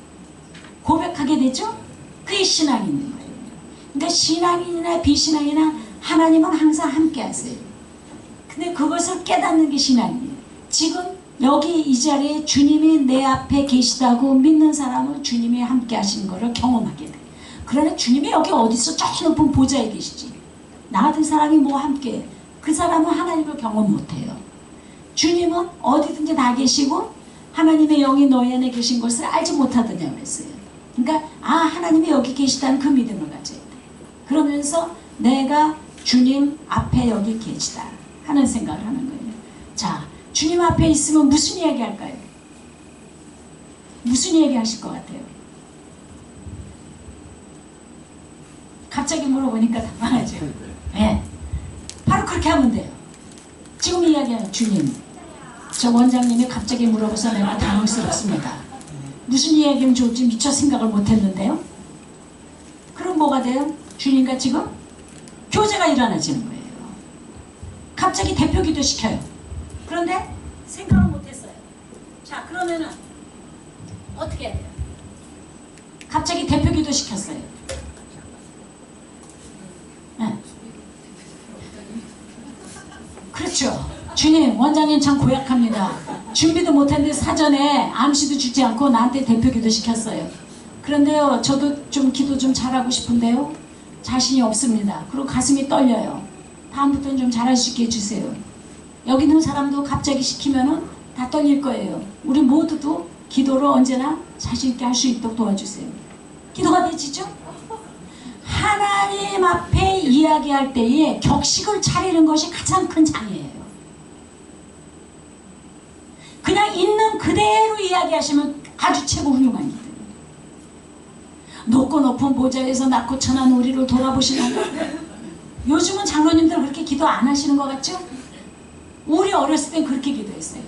고백하게 되죠? 그게 신앙이 있는 거예요. 그러니까 신앙이나 비신앙이나 하나님은 항상 함께 하세요. 근데 그것을 깨닫는 게 신앙이에요. 지금 여기 이 자리에 주님이 내 앞에 계시다고 믿는 사람은 주님이 함께 하시는 것을 경험하게 돼. 그러나 주님이 여기 어디서 저 높은 보좌에 계시지. 나 같은 사람이 뭐 함께 해. 그 사람은 하나님을 경험 못해요. 주님은 어디든지 다 계시고 하나님의 영이 너희 안에 계신 것을 알지 못하더냐 그랬어요. 그러니까 하나님이 여기 계시다는 그 믿음을 가져야 돼. 그러면서 내가 주님 앞에 여기 계시다 하는 생각을 하는 거예요. 자, 주님 앞에 있으면 무슨 이야기 할까요? 무슨 이야기 하실 것 같아요? 갑자기 물어보니까 당황하죠. 네. 바로 그렇게 하면 돼요. 지금 이야기하는 주님, 저 원장님이 갑자기 물어봐서 내가 당황스럽습니다. 무슨 이야기하면 좋을지 미처 생각을 못했는데요. 그럼 뭐가 돼요? 주님과 지금 교제가 일어나지는 거예요. 갑자기 대표 기도 시켜요. 그런데 생각을 못했어요. 자, 그러면은 어떻게 해야 돼요? 갑자기 대표 기도 시켰어요. 네. 그렇죠. 주님, 원장님 참 고약합니다. 준비도 못했는데 사전에 암시도 주지 않고 나한테 대표 기도 시켰어요. 그런데요, 저도 좀 기도 좀 잘하고 싶은데요, 자신이 없습니다. 그리고 가슴이 떨려요. 다음부터는 좀 잘할 수 있게 해주세요. 여기 있는 사람도 갑자기 시키면은 다 떨릴 거예요. 우리 모두도 기도를 언제나 자신 있게 할 수 있도록 도와주세요. 기도가 되지죠? 하나님 앞에 이야기할 때에 격식을 차리는 것이 가장 큰 장애예요. 그냥 있는 그대로 이야기하시면 아주 최고 훌륭한 기도예요. 높고 높은 보좌에서 낮고 천한 우리를 돌아보시는, 요즘은 장로님들 그렇게 기도 안 하시는 것 같죠? 우리 어렸을 땐 그렇게 기도했어요.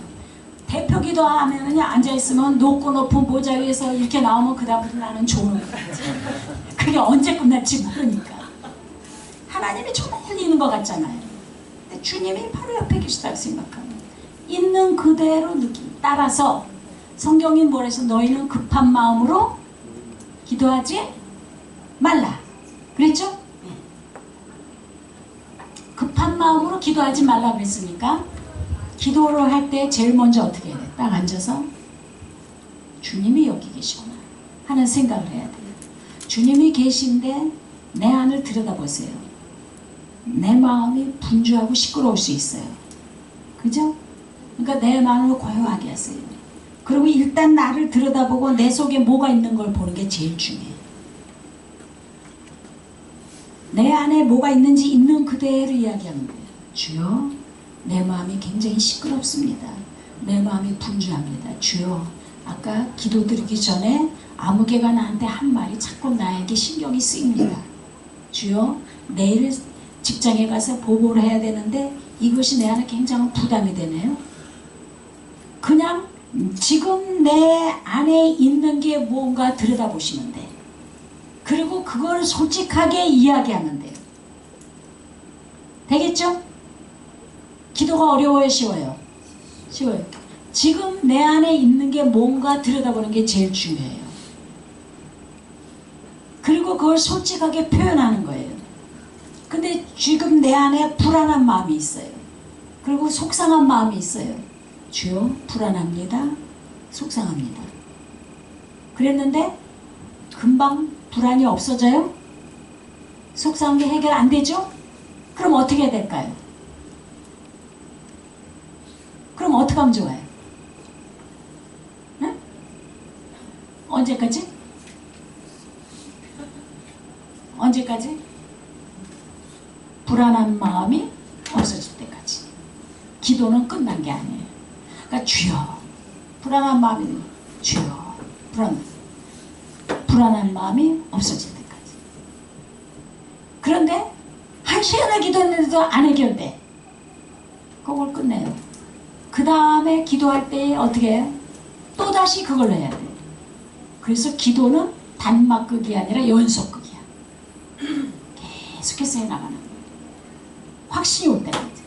대표 기도하면 앉아있으면 높고 높은 보좌 위에서 이렇게 나오면 그 다음부터 나는 좋은 거지. 그게 언제 끝날지 모르니까. 하나님이 저 멀리 있는 것 같잖아요. 근데 주님이 바로 옆에 계시다고 생각하면 있는 그대로 느낌 따라서 성경이 뭐라 해서 너희는 급한 마음으로 기도하지 말라 그랬죠? 급한 마음으로 기도하지 말라 그랬으니까 기도를 할 때 제일 먼저 어떻게 해야 돼? 딱 앉아서 주님이 여기 계시구나 하는 생각을 해야 돼요. 주님이 계신데 내 안을 들여다보세요. 내 마음이 분주하고 시끄러울 수 있어요. 그죠? 그러니까 내 마음을 고요하게 하세요. 그리고 일단 나를 들여다보고 내 속에 뭐가 있는 걸 보는 게 제일 중요해요. 내 안에 뭐가 있는지 있는 그대로 이야기하는 거예요. 주여, 내 마음이 굉장히 시끄럽습니다. 내 마음이 분주합니다. 주여, 아까 기도 드리기 전에 아무개가 나한테 한 말이 자꾸 나에게 신경이 쓰입니다. 주여, 내일 직장에 가서 보고를 해야 되는데 이것이 내 안에 굉장히 부담이 되네요. 그냥 지금 내 안에 있는 게 뭔가 들여다보시면 돼. 그리고 그걸 솔직하게 이야기하면 돼요. 되겠죠? 기도가 어려워요, 쉬워요? 쉬워요. 지금 내 안에 있는 게 뭔가 들여다보는 게 제일 중요해요. 그리고 그걸 솔직하게 표현하는 거예요. 근데 지금 내 안에 불안한 마음이 있어요. 그리고 속상한 마음이 있어요. 주여, 불안합니다. 속상합니다. 그랬는데 금방 불안이 없어져요? 속상한 게 해결 안 되죠? 그럼 어떻게 해야 될까요? 그럼 어떻게 하면 좋아요? 응? 언제까지? 언제까지? 불안한 마음이 없어질 때까지. 기도는 끝난 게 아니에요. 그러니까 주여, 불안한 마음이 주여, 불안. 불안한 마음이 없어질 때까지. 그런데 1시간을 기도했는데도 안 해결돼. 그걸 끝내요. 그 다음에 기도할 때 어떻게 해요? 또다시 그걸 해야 돼요. 그래서 기도는 단막극이 아니라 연속극이야. 계속해서 해나가는 거예요. 확신이 올 때까지.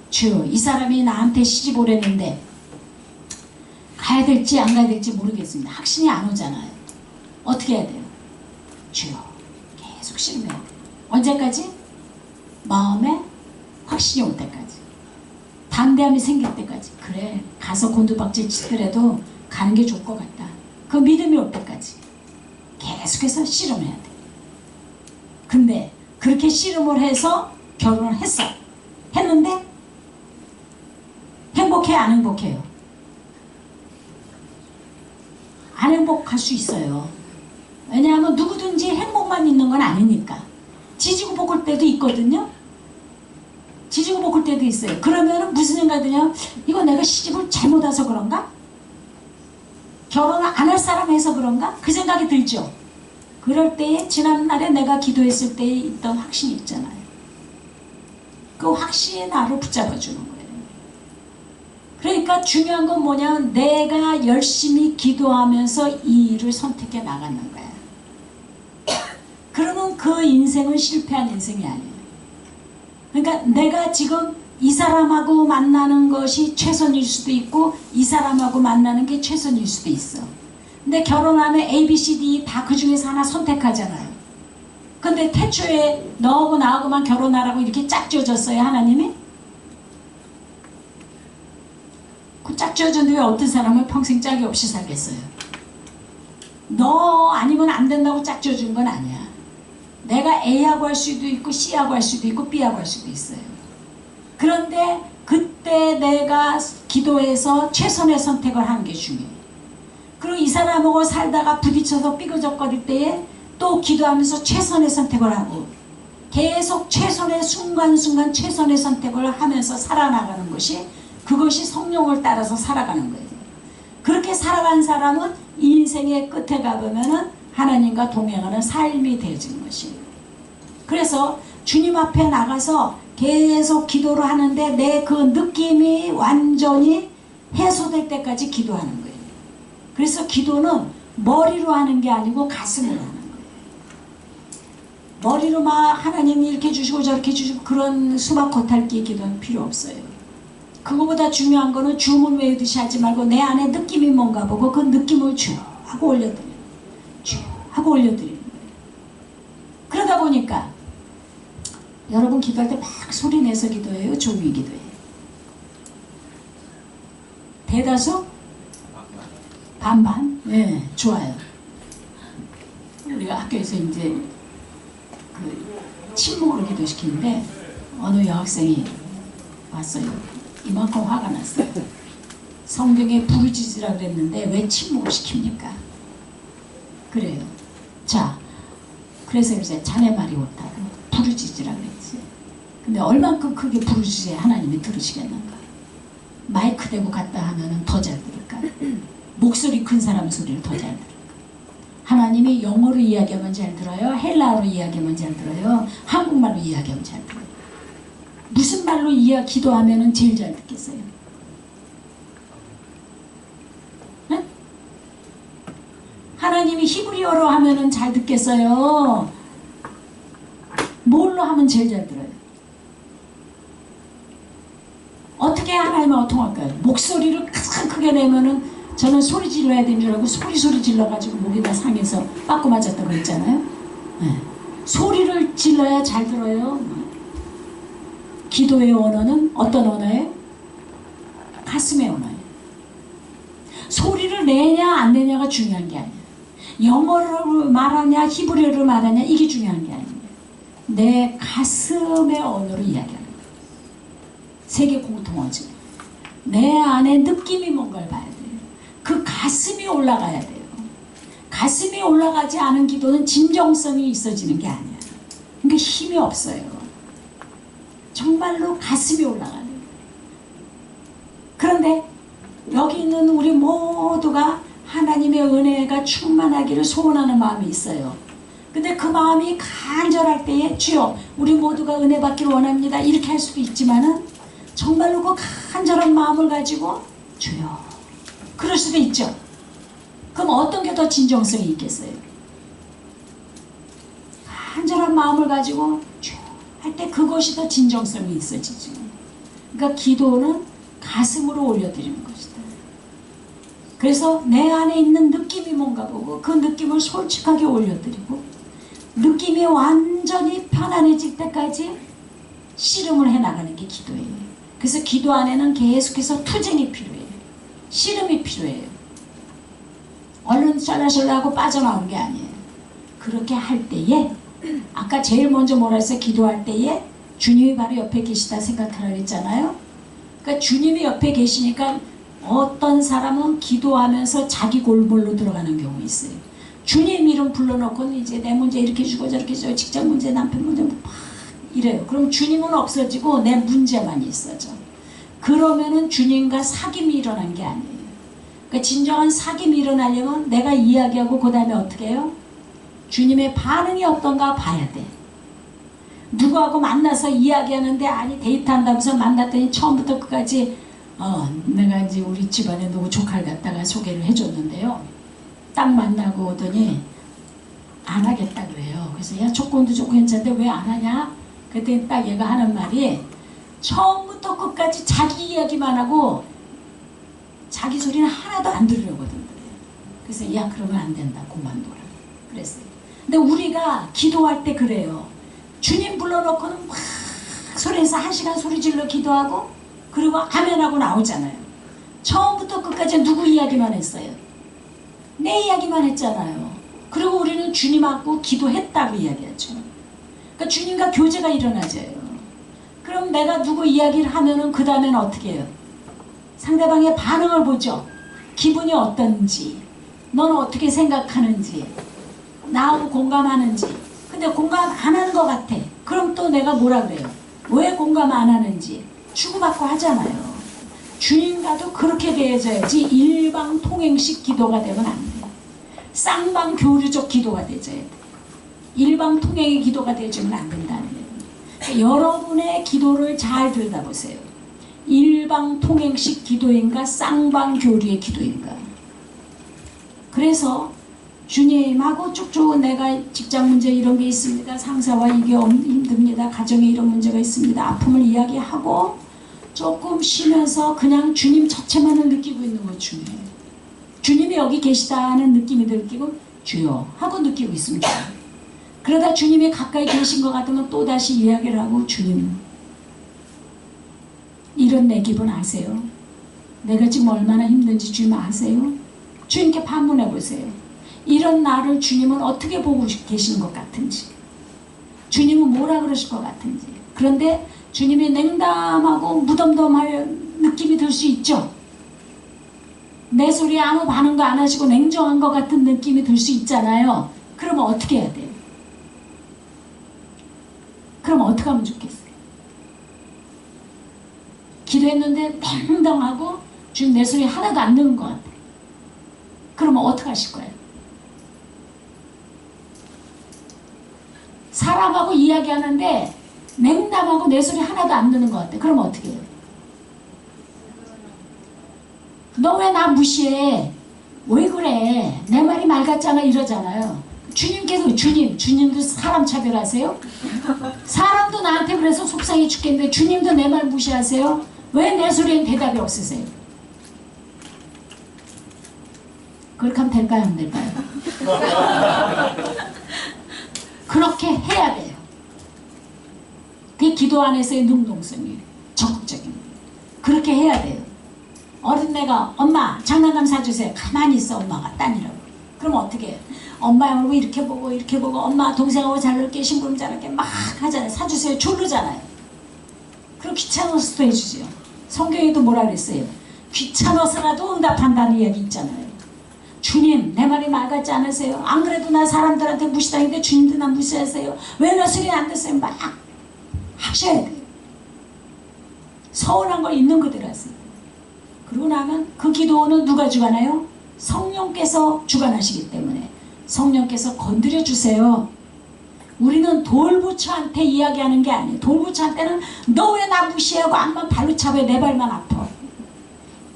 주여, 이 사람이 나한테 시집 오랬는데 가야 될지 안 가야 될지 모르겠습니다. 확신이 안 오잖아요. 어떻게 해야 돼요? 주여, 계속 씨름해야 돼요. 언제까지? 마음에 확신이 올 때까지. 담대함이 생길 때까지. 그래, 가서 곤두박질 치더라도 가는 게 좋을 것 같다. 그 믿음이 올 때까지 계속해서 씨름해야 돼. 근데 그렇게 씨름을 해서 결혼을 했어. 했는데 행복해, 안 행복해요? 안 행복할 수 있어요. 왜냐하면 누구든지 행복만 있는 건 아니니까. 지지고 볶을 때도 있거든요. 지지고 볶을 때도 있어요. 그러면 무슨 생각이 드냐? 이거 내가 시집을 잘못 와서 그런가? 결혼을 안 할 사람 해서 그런가? 그 생각이 들죠. 그럴 때에 지난날에 내가 기도했을 때에 있던 확신이 있잖아요. 그 확신이 나를 붙잡아주는 거예요. 그러니까 중요한 건 뭐냐면 내가 열심히 기도하면서 이 일을 선택해 나가는 거야. 그러면 그 인생은 실패한 인생이 아니에요. 그러니까 내가 지금 이 사람하고 만나는 것이 최선일 수도 있고 이 사람하고 만나는 게 최선일 수도 있어. 근데 결혼하면 A, B, C, D 다 그 중에서 하나 선택하잖아요. 근데 태초에 너하고 나하고만 결혼하라고 이렇게 짝 지어줬어요, 하나님이? 그 짝 지어줬는데 왜 어떤 사람은 평생 짝이 없이 살겠어요? 너 아니면 안 된다고 짝 지어준 건 아니야. 내가 A하고 할 수도 있고 C하고 할 수도 있고 B하고 할 수도 있어요. 그런데 그때 내가 기도해서 최선의 선택을 하는 게 중요해요. 그리고 이 사람하고 살다가 부딪혀서 삐그적거릴 때에 또 기도하면서 최선의 선택을 하고 계속 최선의 순간순간 최선의 선택을 하면서 살아나가는 것이 그것이 성령을 따라서 살아가는 거예요. 그렇게 살아간 사람은 인생의 끝에 가보면은 하나님과 동행하는 삶이 되어지는 것이에요. 그래서 주님 앞에 나가서 계속 기도를 하는데 내 그 느낌이 완전히 해소될 때까지 기도하는 거예요. 그래서 기도는 머리로 하는 게 아니고 가슴으로 하는 거예요. 머리로 막 하나님이 이렇게 주시고 저렇게 주시고 그런 수박 겉핥기 기도는 필요 없어요. 그거보다 중요한 거는 주문 외우듯이 하지 말고 내 안에 느낌이 뭔가 보고 그 느낌을 주 하고 올려드려요. 주 하고 올려드리는 거예요. 그러다 보니까 여러분 기도할 때 막 소리 내서 기도해요? 조용히 기도해요? 대다수? 반반? 네, 좋아요. 우리가 학교에서 이제 그 침묵으로 기도시키는데 어느 여학생이 왔어요. 이만큼 화가 났어요. 성경에 부르짖으라 그랬는데 왜 침묵을 시킵니까? 그래요. 자, 그래서 이제 자네 말이 옳다고 부르짖으라 그랬지. 근데 얼만큼 크게 부르짖어야 하나님이 들으시겠는가? 마이크 대고 갔다 하면은 더 잘 들을까? 목소리 큰 사람 소리를 더 잘 들을까? 하나님이 영어로 이야기하면 잘 들어요? 헬라어로 이야기하면 잘 들어요? 한국말로 이야기하면 잘 들어요? 무슨 말로 기도하면 제일 잘 듣겠어요? 네? 하나님이 히브리어로 하면 잘 듣겠어요? 뭘로 하면 제일 잘 들어요? 어떻게 하나님하고 통할까요? 목소리를 가장 크게 내면은 저는 소리 질러야 되는 줄 알고 소리 질러가지고 목에다 상해서 빠꾸 맞았다고 그랬잖아요. 네. 소리를 질러야 잘 들어요. 기도의 언어는 어떤 언어예요? 가슴의 언어예요. 소리를 내냐 안 내냐가 중요한 게 아니에요. 영어로 말하냐 히브리어로 말하냐 이게 중요한 게 아니에요. 내 가슴의 언어로 이야기하는 거예요. 세계 공통어지. 내 안에 느낌이 뭔가를 봐야 돼요. 그 가슴이 올라가야 돼요. 가슴이 올라가지 않은 기도는 진정성이 있어지는 게 아니야. 그러니까 힘이 없어요. 정말로 가슴이 올라가야 돼요. 그런데 여기 있는 우리 모두가 하나님의 은혜가 충만하기를 소원하는 마음이 있어요. 근데 그 마음이 간절할 때에 주여 우리 모두가 은혜 받기를 원합니다 이렇게 할 수도 있지만은 정말로 그 간절한 마음을 가지고 주여 그럴 수도 있죠. 그럼 어떤 게 더 진정성이 있겠어요? 간절한 마음을 가지고 주여 할 때 그것이 더 진정성이 있어지죠. 그러니까 기도는 가슴으로 올려드리는 것이다. 그래서 내 안에 있는 느낌이 뭔가 보고 그 느낌을 솔직하게 올려드리고 느낌이 완전히 편안해질 때까지 씨름을 해나가는 게 기도예요. 그래서 기도 안에는 계속해서 투쟁이 필요해요. 씨름이 필요해요. 얼른 샬라샬라하고 빠져나오는 게 아니에요. 그렇게 할 때에 아까 제일 먼저 뭐라 했어요? 기도할 때에 주님이 바로 옆에 계시다 생각하라고 했잖아요. 그러니까 주님이 옆에 계시니까 어떤 사람은 기도하면서 자기 골몰로 들어가는 경우 있어요. 주님 이름 불러놓고는 이제 내 문제 이렇게 주고 저렇게 주고 직장 문제 남편 문제 막 이래요. 그럼 주님은 없어지고 내 문제만 있어져. 그러면은 주님과 사귐이 일어난 게 아니에요. 그러니까 진정한 사귐이 일어나려면 내가 이야기하고 그 다음에 어떻게 해요? 주님의 반응이 어떤가 봐야 돼. 누구하고 만나서 이야기하는데 아니 데이트한다면서 만났더니 처음부터 끝까지 내가 이제 우리 집안에 누구 조카를 갖다가 소개를 해줬는데요. 딱 만나고 오더니 안 하겠다 그래요. 그래서 야 조건도 좋고 괜찮은데 왜 안 하냐? 그랬더니 딱 얘가 하는 말이 처음부터 끝까지 자기 이야기만 하고 자기 소리는 하나도 안 들으려거든. 그래서 야 그러면 안 된다. 그만둬라. 그랬어요. 근데 우리가 기도할 때 그래요. 주님 불러놓고는 막 소리에서 1시간 소리 질러 기도하고 그리고 아멘하고 나오잖아요. 처음부터 끝까지 누구 이야기만 했어요? 내 이야기만 했잖아요. 그리고 우리는 주님하고 기도했다고 이야기하죠. 그러니까 주님과 교제가 일어나져요. 그럼 내가 누구 이야기를 하면은 그 다음에는 어떻게 해요? 상대방의 반응을 보죠. 기분이 어떤지, 너는 어떻게 생각하는지, 나하고 공감하는지. 근데 공감 안 하는 것 같아. 그럼 또 내가 뭐라 그래요? 왜 공감 안 하는지 주고받고 하잖아요. 주님과도 그렇게 대해져야지 일방통행식 기도가 되면 안 돼요. 쌍방교류적 기도가 되져야 돼요. 일방통행의 기도가 되어지면 안 된다는 거예요. 그러니까 여러분의 기도를 잘 들여다보세요. 일방통행식 기도인가 쌍방교류의 기도인가. 그래서 주님하고 쭉쭉 내가 직장 문제 이런 게 있습니다. 상사와 이게 힘듭니다. 가정에 이런 문제가 있습니다. 아픔을 이야기하고 조금 쉬면서 그냥 주님 자체만을 느끼고 있는 거 중요해요. 주님이 여기 계시다는 느낌이 느끼고 주여 하고 느끼고 있으면 좋아요. 그러다 주님이 가까이 계신 것 같으면 또다시 이야기를 하고 주님 이런 내 기분 아세요? 내가 지금 얼마나 힘든지 주님 아세요? 주님께 반문해 보세요. 이런 나를 주님은 어떻게 보고 계시는 것 같은지, 주님은 뭐라 그러실 것 같은지. 그런데 주님이 냉담하고 무덤덤할 느낌이 들 수 있죠. 내 소리에 아무 반응도 안 하시고 냉정한 것 같은 느낌이 들 수 있잖아요. 그러면 어떻게 해야 돼요? 그럼 어떻게 하면 좋겠어요? 기도했는데 냉정하고 주님 내 소리 하나도 안 듣는 것 같아. 그러면 어떻게 하실 거예요? 사람하고 이야기하는데 냉담하고 내 소리 하나도 안 듣는 것 같아. 그럼 어떻게 해요? 너 왜 나 무시해? 왜 그래? 내 말이 말 같잖아 이러잖아요. 주님께서 주님도 사람 차별하세요? 사람도 나한테 그래서 속상해 죽겠는데 주님도 내 말 무시하세요? 왜 내 소리엔 대답이 없으세요? 그렇게 하면 될까요? 안 될까요? 그렇게 해야 돼요. 그게 기도 안에서의 능동성이에요. 적극적인 거예요. 그렇게 해야 돼요. 어린애가 엄마 장난감 사주세요. 가만히 있어 엄마가 딴이라고. 그럼 어떻게 해요? 엄마 얼굴 이렇게 보고 이렇게 보고 엄마 동생하고 잘 놀게 심부름 잘할게 막 하잖아요. 사주세요. 졸르잖아요. 그럼 귀찮아서도 해주죠. 성경에도 뭐라 그랬어요? 귀찮아서라도 응답한다는 이야기 있잖아요. 주님 내 말이 말 같지 않으세요? 안 그래도 나 사람들한테 무시당했는데 주님도 나 무시하세요? 왜 나 소리 안 듣어요? 막 하셔야 돼요. 서운한 걸 있는 그대로 하세요. 그러고 나면 그 기도는 누가 주관해요? 성령께서 주관하시기 때문에 성령께서 건드려 주세요. 우리는 돌부처한테 이야기하는 게 아니에요. 돌부처한테는 너 왜 나 무시하고 암만 발로 차고 내 발만 아파.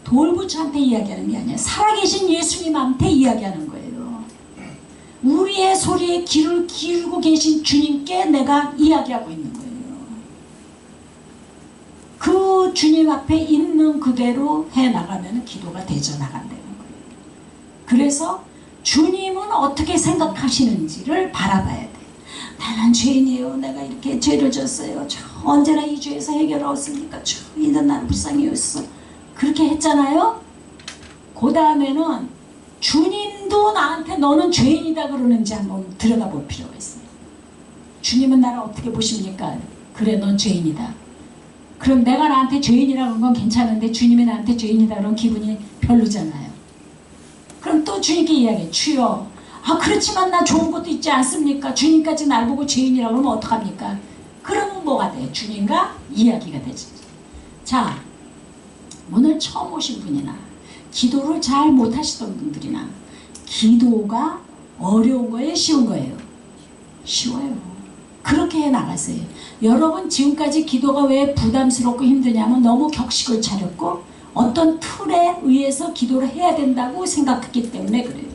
돌부처한테 이야기하는 게 아니에요. 살아계신 예수님한테 이야기하는 거예요. 우리의 소리에 귀를 기울고 계신 주님께 내가 이야기하고 있는 거예요. 그 주님 앞에 있는 그대로 해나가면 기도가 되져 나간다는 거예요. 그래서 주님은 어떻게 생각하시는지를 바라봐야 돼. 나는 죄인이에요. 내가 이렇게 죄를 졌어요. 언제나 이 죄에서 해결을 얻습니까? 이는 나는 불쌍히였어. 그렇게 했잖아요. 그 다음에는 주님도 나한테 너는 죄인이다 그러는지 한번 들여다 볼 필요가 있어요. 주님은 나를 어떻게 보십니까? 그래, 넌 죄인이다. 그럼 내가 나한테 죄인이라고 하는 건 괜찮은데 주님이 나한테 죄인이다 그러면 기분이 별로잖아요. 그럼 또 주님께 이야기해. 주여, 그렇지만 나 좋은 것도 있지 않습니까? 주님까지 날 보고 죄인이라고 하면 어떡합니까? 그러면 뭐가 돼? 주님과 이야기가 되지. 자, 오늘 처음 오신 분이나 기도를 잘 못하시던 분들이나 기도가 어려운 거예요? 쉬운 거예요? 쉬워요. 그렇게 해나가세요. 여러분 지금까지 기도가 왜 부담스럽고 힘드냐면 너무 격식을 차렸고 어떤 틀에 의해서 기도를 해야 된다고 생각했기 때문에 그래요.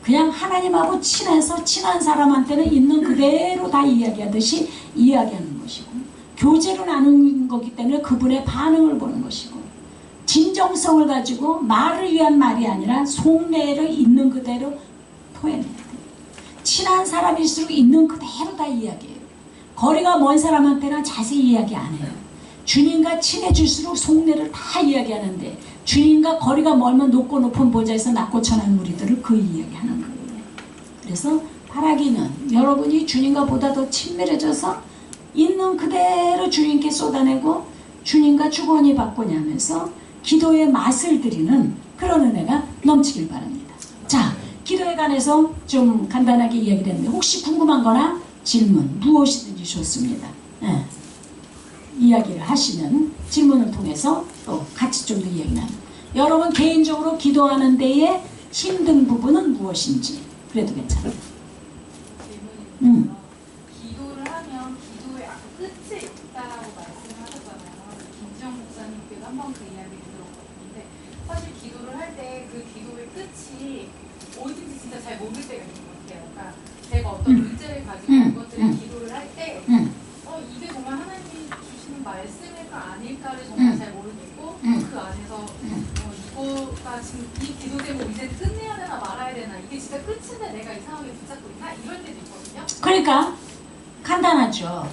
그냥 하나님하고 친해서 친한 사람한테는 있는 그대로 다 이야기하듯이 이야기하는 것이고 교제를 나누는 거기 때문에 그분의 반응을 보는 것이고 진정성을 가지고 말을 위한 말이 아니라 속내를 있는 그대로 토해내야 돼요. 친한 사람일수록 있는 그대로 다 이야기해요. 거리가 먼 사람한테는 자세히 이야기 안 해요. 주님과 친해질수록 속내를 다 이야기하는데 주님과 거리가 멀면 높고 높은 보좌에서 낮고 천한 무리들을 그 이야기하는 거예요. 그래서 바라기는 여러분이 주님과 보다 더 친밀해져서 있는 그대로 주님께 쏟아내고 주님과 주거니 받고니 하면서 기도의 맛을 들이는 그런 은혜가 넘치길 바랍니다. 자, 기도에 관해서 좀 간단하게 이야기를 했는데 혹시 궁금한 거나 질문 무엇이든지 좋습니다. 네. 이야기를 하시면 질문을 통해서 또 같이 좀 더 이야기 나누고 여러분 개인적으로 기도하는 데에 힘든 부분은 무엇인지 그래도 괜찮아요. 기도를 하면 기도의 끝이 있다라고 말씀을 하셨잖아요. 김지영 목사님께도 한번 그 이야기를 들었거든요. 사실 기도를 할 때 그 기도의 끝이 어딘지 진짜 잘 모를 때가 있는 것 같아요. 그러니까 제가 어떤 문제를 가지고 그것들을 기도를 할 때 이게 정말 하나님이 주시는 말씀일까 아닐까를 정말 잘 모르겠고 그 안에서 이거가 지금 이 기도 제목 이제 끝내야 되나 말아야 되나 이게 진짜 끝인데 내가 이 상황에 붙잡고 있나 이럴 때도 있거든요. 그러니까 간단하죠.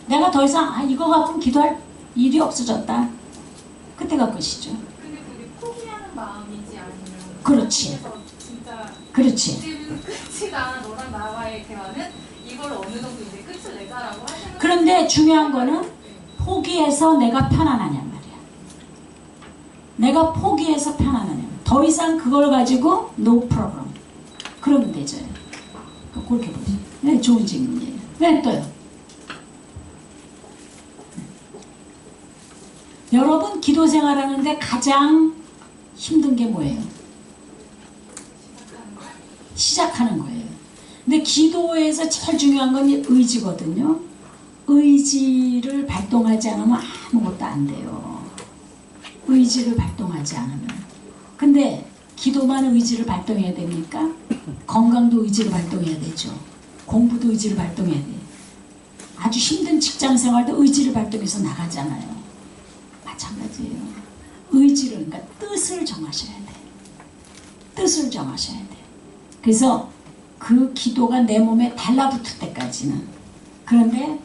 내가 더 이상 이거 갖고 기도할 일이 없어졌다. 그때가 끝이죠. 근데 그게 포기하는 마음인지 아니면 그렇지. 진짜 그렇지. 이제는 끝이다. 너랑 나와의 대화는 이걸 어느 정도 이제 끝을 내자라고 하시는. 그런데 중요한 거는 포기해서 내가 편안하냐 말이야. 내가 포기해서 편안하냐. 더 이상 그걸 가지고 no problem. 그러면 되죠. 그렇게 보죠. 네, 좋은 질문이에요. 네, 또요. 여러분 기도 생활하는데 가장 힘든 게 뭐예요? 시작하는 거예요. 근데 기도에서 제일 중요한 건 의지거든요. 의지를 발동하지 않으면 아무것도 안 돼요. 의지를 발동하지 않으면. 근데 기도만 의지를 발동해야 됩니까? 건강도 의지를 발동해야 되죠. 공부도 의지를 발동해야 돼요. 아주 힘든 직장생활도 의지를 발동해서 나가잖아요. 마찬가지예요. 의지를, 그러니까 뜻을 정하셔야 돼요. 뜻을 정하셔야 돼요. 그래서 그 기도가 내 몸에 달라붙을 때까지는. 그런데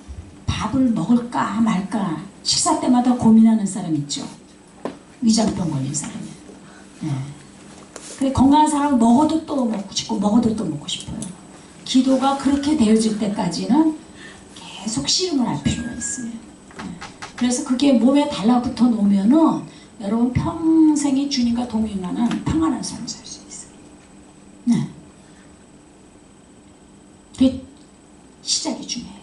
밥을 먹을까 말까 식사 때마다 고민하는 사람 있죠. 위장병 걸린 사람이. 네. 근데 건강한 사람은 먹어도 또 먹고 싶고 먹어도 또 먹고 싶어요. 기도가 그렇게 되어질 때까지는 계속 씨름을 할 필요가 있어요. 네. 그래서 그게 몸에 달라붙어 놓으면은 여러분 평생이 주님과 동행하는 평안한 삶을 살 수 있어요. 네. 그 시작이 중요해요.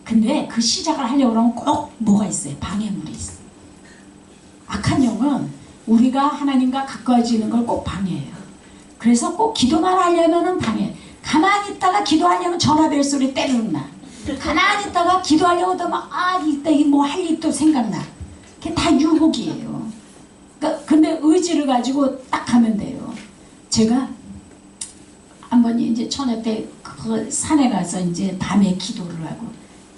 근데 그 시작을 하려고 하면 꼭 뭐가 있어요? 방해물이 있어요. 악한 영은 우리가 하나님과 가까워지는 걸 꼭 방해해요. 그래서 꼭 기도만 하려면은 방해. 가만히 있다가 기도하려면 전화벨 소리 때리는 나. 가만히 있다가 기도하려고 하면 이따 뭐 할 일 또 생각나. 그게 다 유혹이에요. 그러니까 근데 의지를 가지고 딱 하면 돼요. 제가 한번 이제 처녀 때 그 산에 가서 이제 밤에 기도를 하고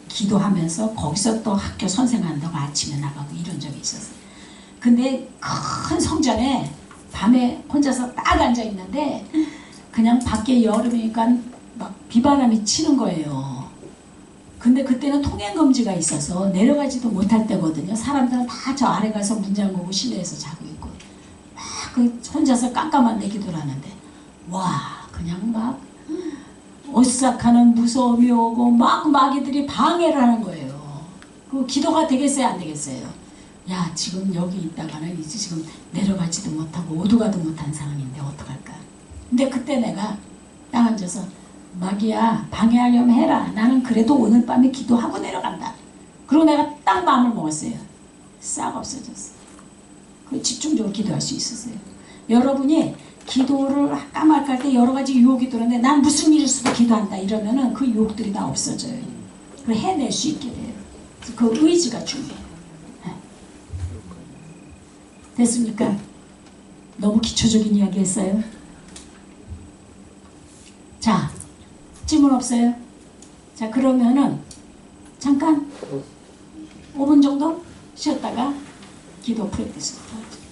기도하면서 거기서 또 학교 선생한다고 아침에 나가고 이런 적이 있었어요. 근데 큰 성전에 밤에 혼자서 딱 앉아 있는데 그냥 밖에 여름이니까 막 비바람이 치는 거예요. 근데 그때는 통행금지가 있어서 내려가지도 못할 때거든요. 사람들은 다 저 아래 가서 문 잠그고 실내에서 자고 있고 막 그 혼자서 깜깜한데 기도를 하는데 와 그냥 막 오싹하는 무서움이 오고 막 마귀들이 방해를 하는 거예요. 그 기도가 되겠어요 안 되겠어요? 야 지금 여기 있다가는 이제 지금 내려가지도 못하고 오도가도 못한 상황인데 어떡할까? 근데 그때 내가 딱 앉아서 마귀야 방해하려면 해라. 나는 그래도 오늘 밤에 기도하고 내려간다. 그리고 내가 딱 마음을 먹었어요. 싹 없어졌어. 그 집중적으로 기도할 수 있었어요. 여러분이 기도를 할까 말까 할 때 여러 가지 유혹이 들어오는데 난 무슨 일일 수도 기도한다 이러면은 그 유혹들이 다 없어져요. 그걸 해낼 수 있게 돼요. 그 의지가 중요해요. 됐습니까? 너무 기초적인 이야기 했어요. 자, 질문 없어요? 자, 그러면은 잠깐 5분 정도 쉬었다가 기도 프랙티스부터 하죠.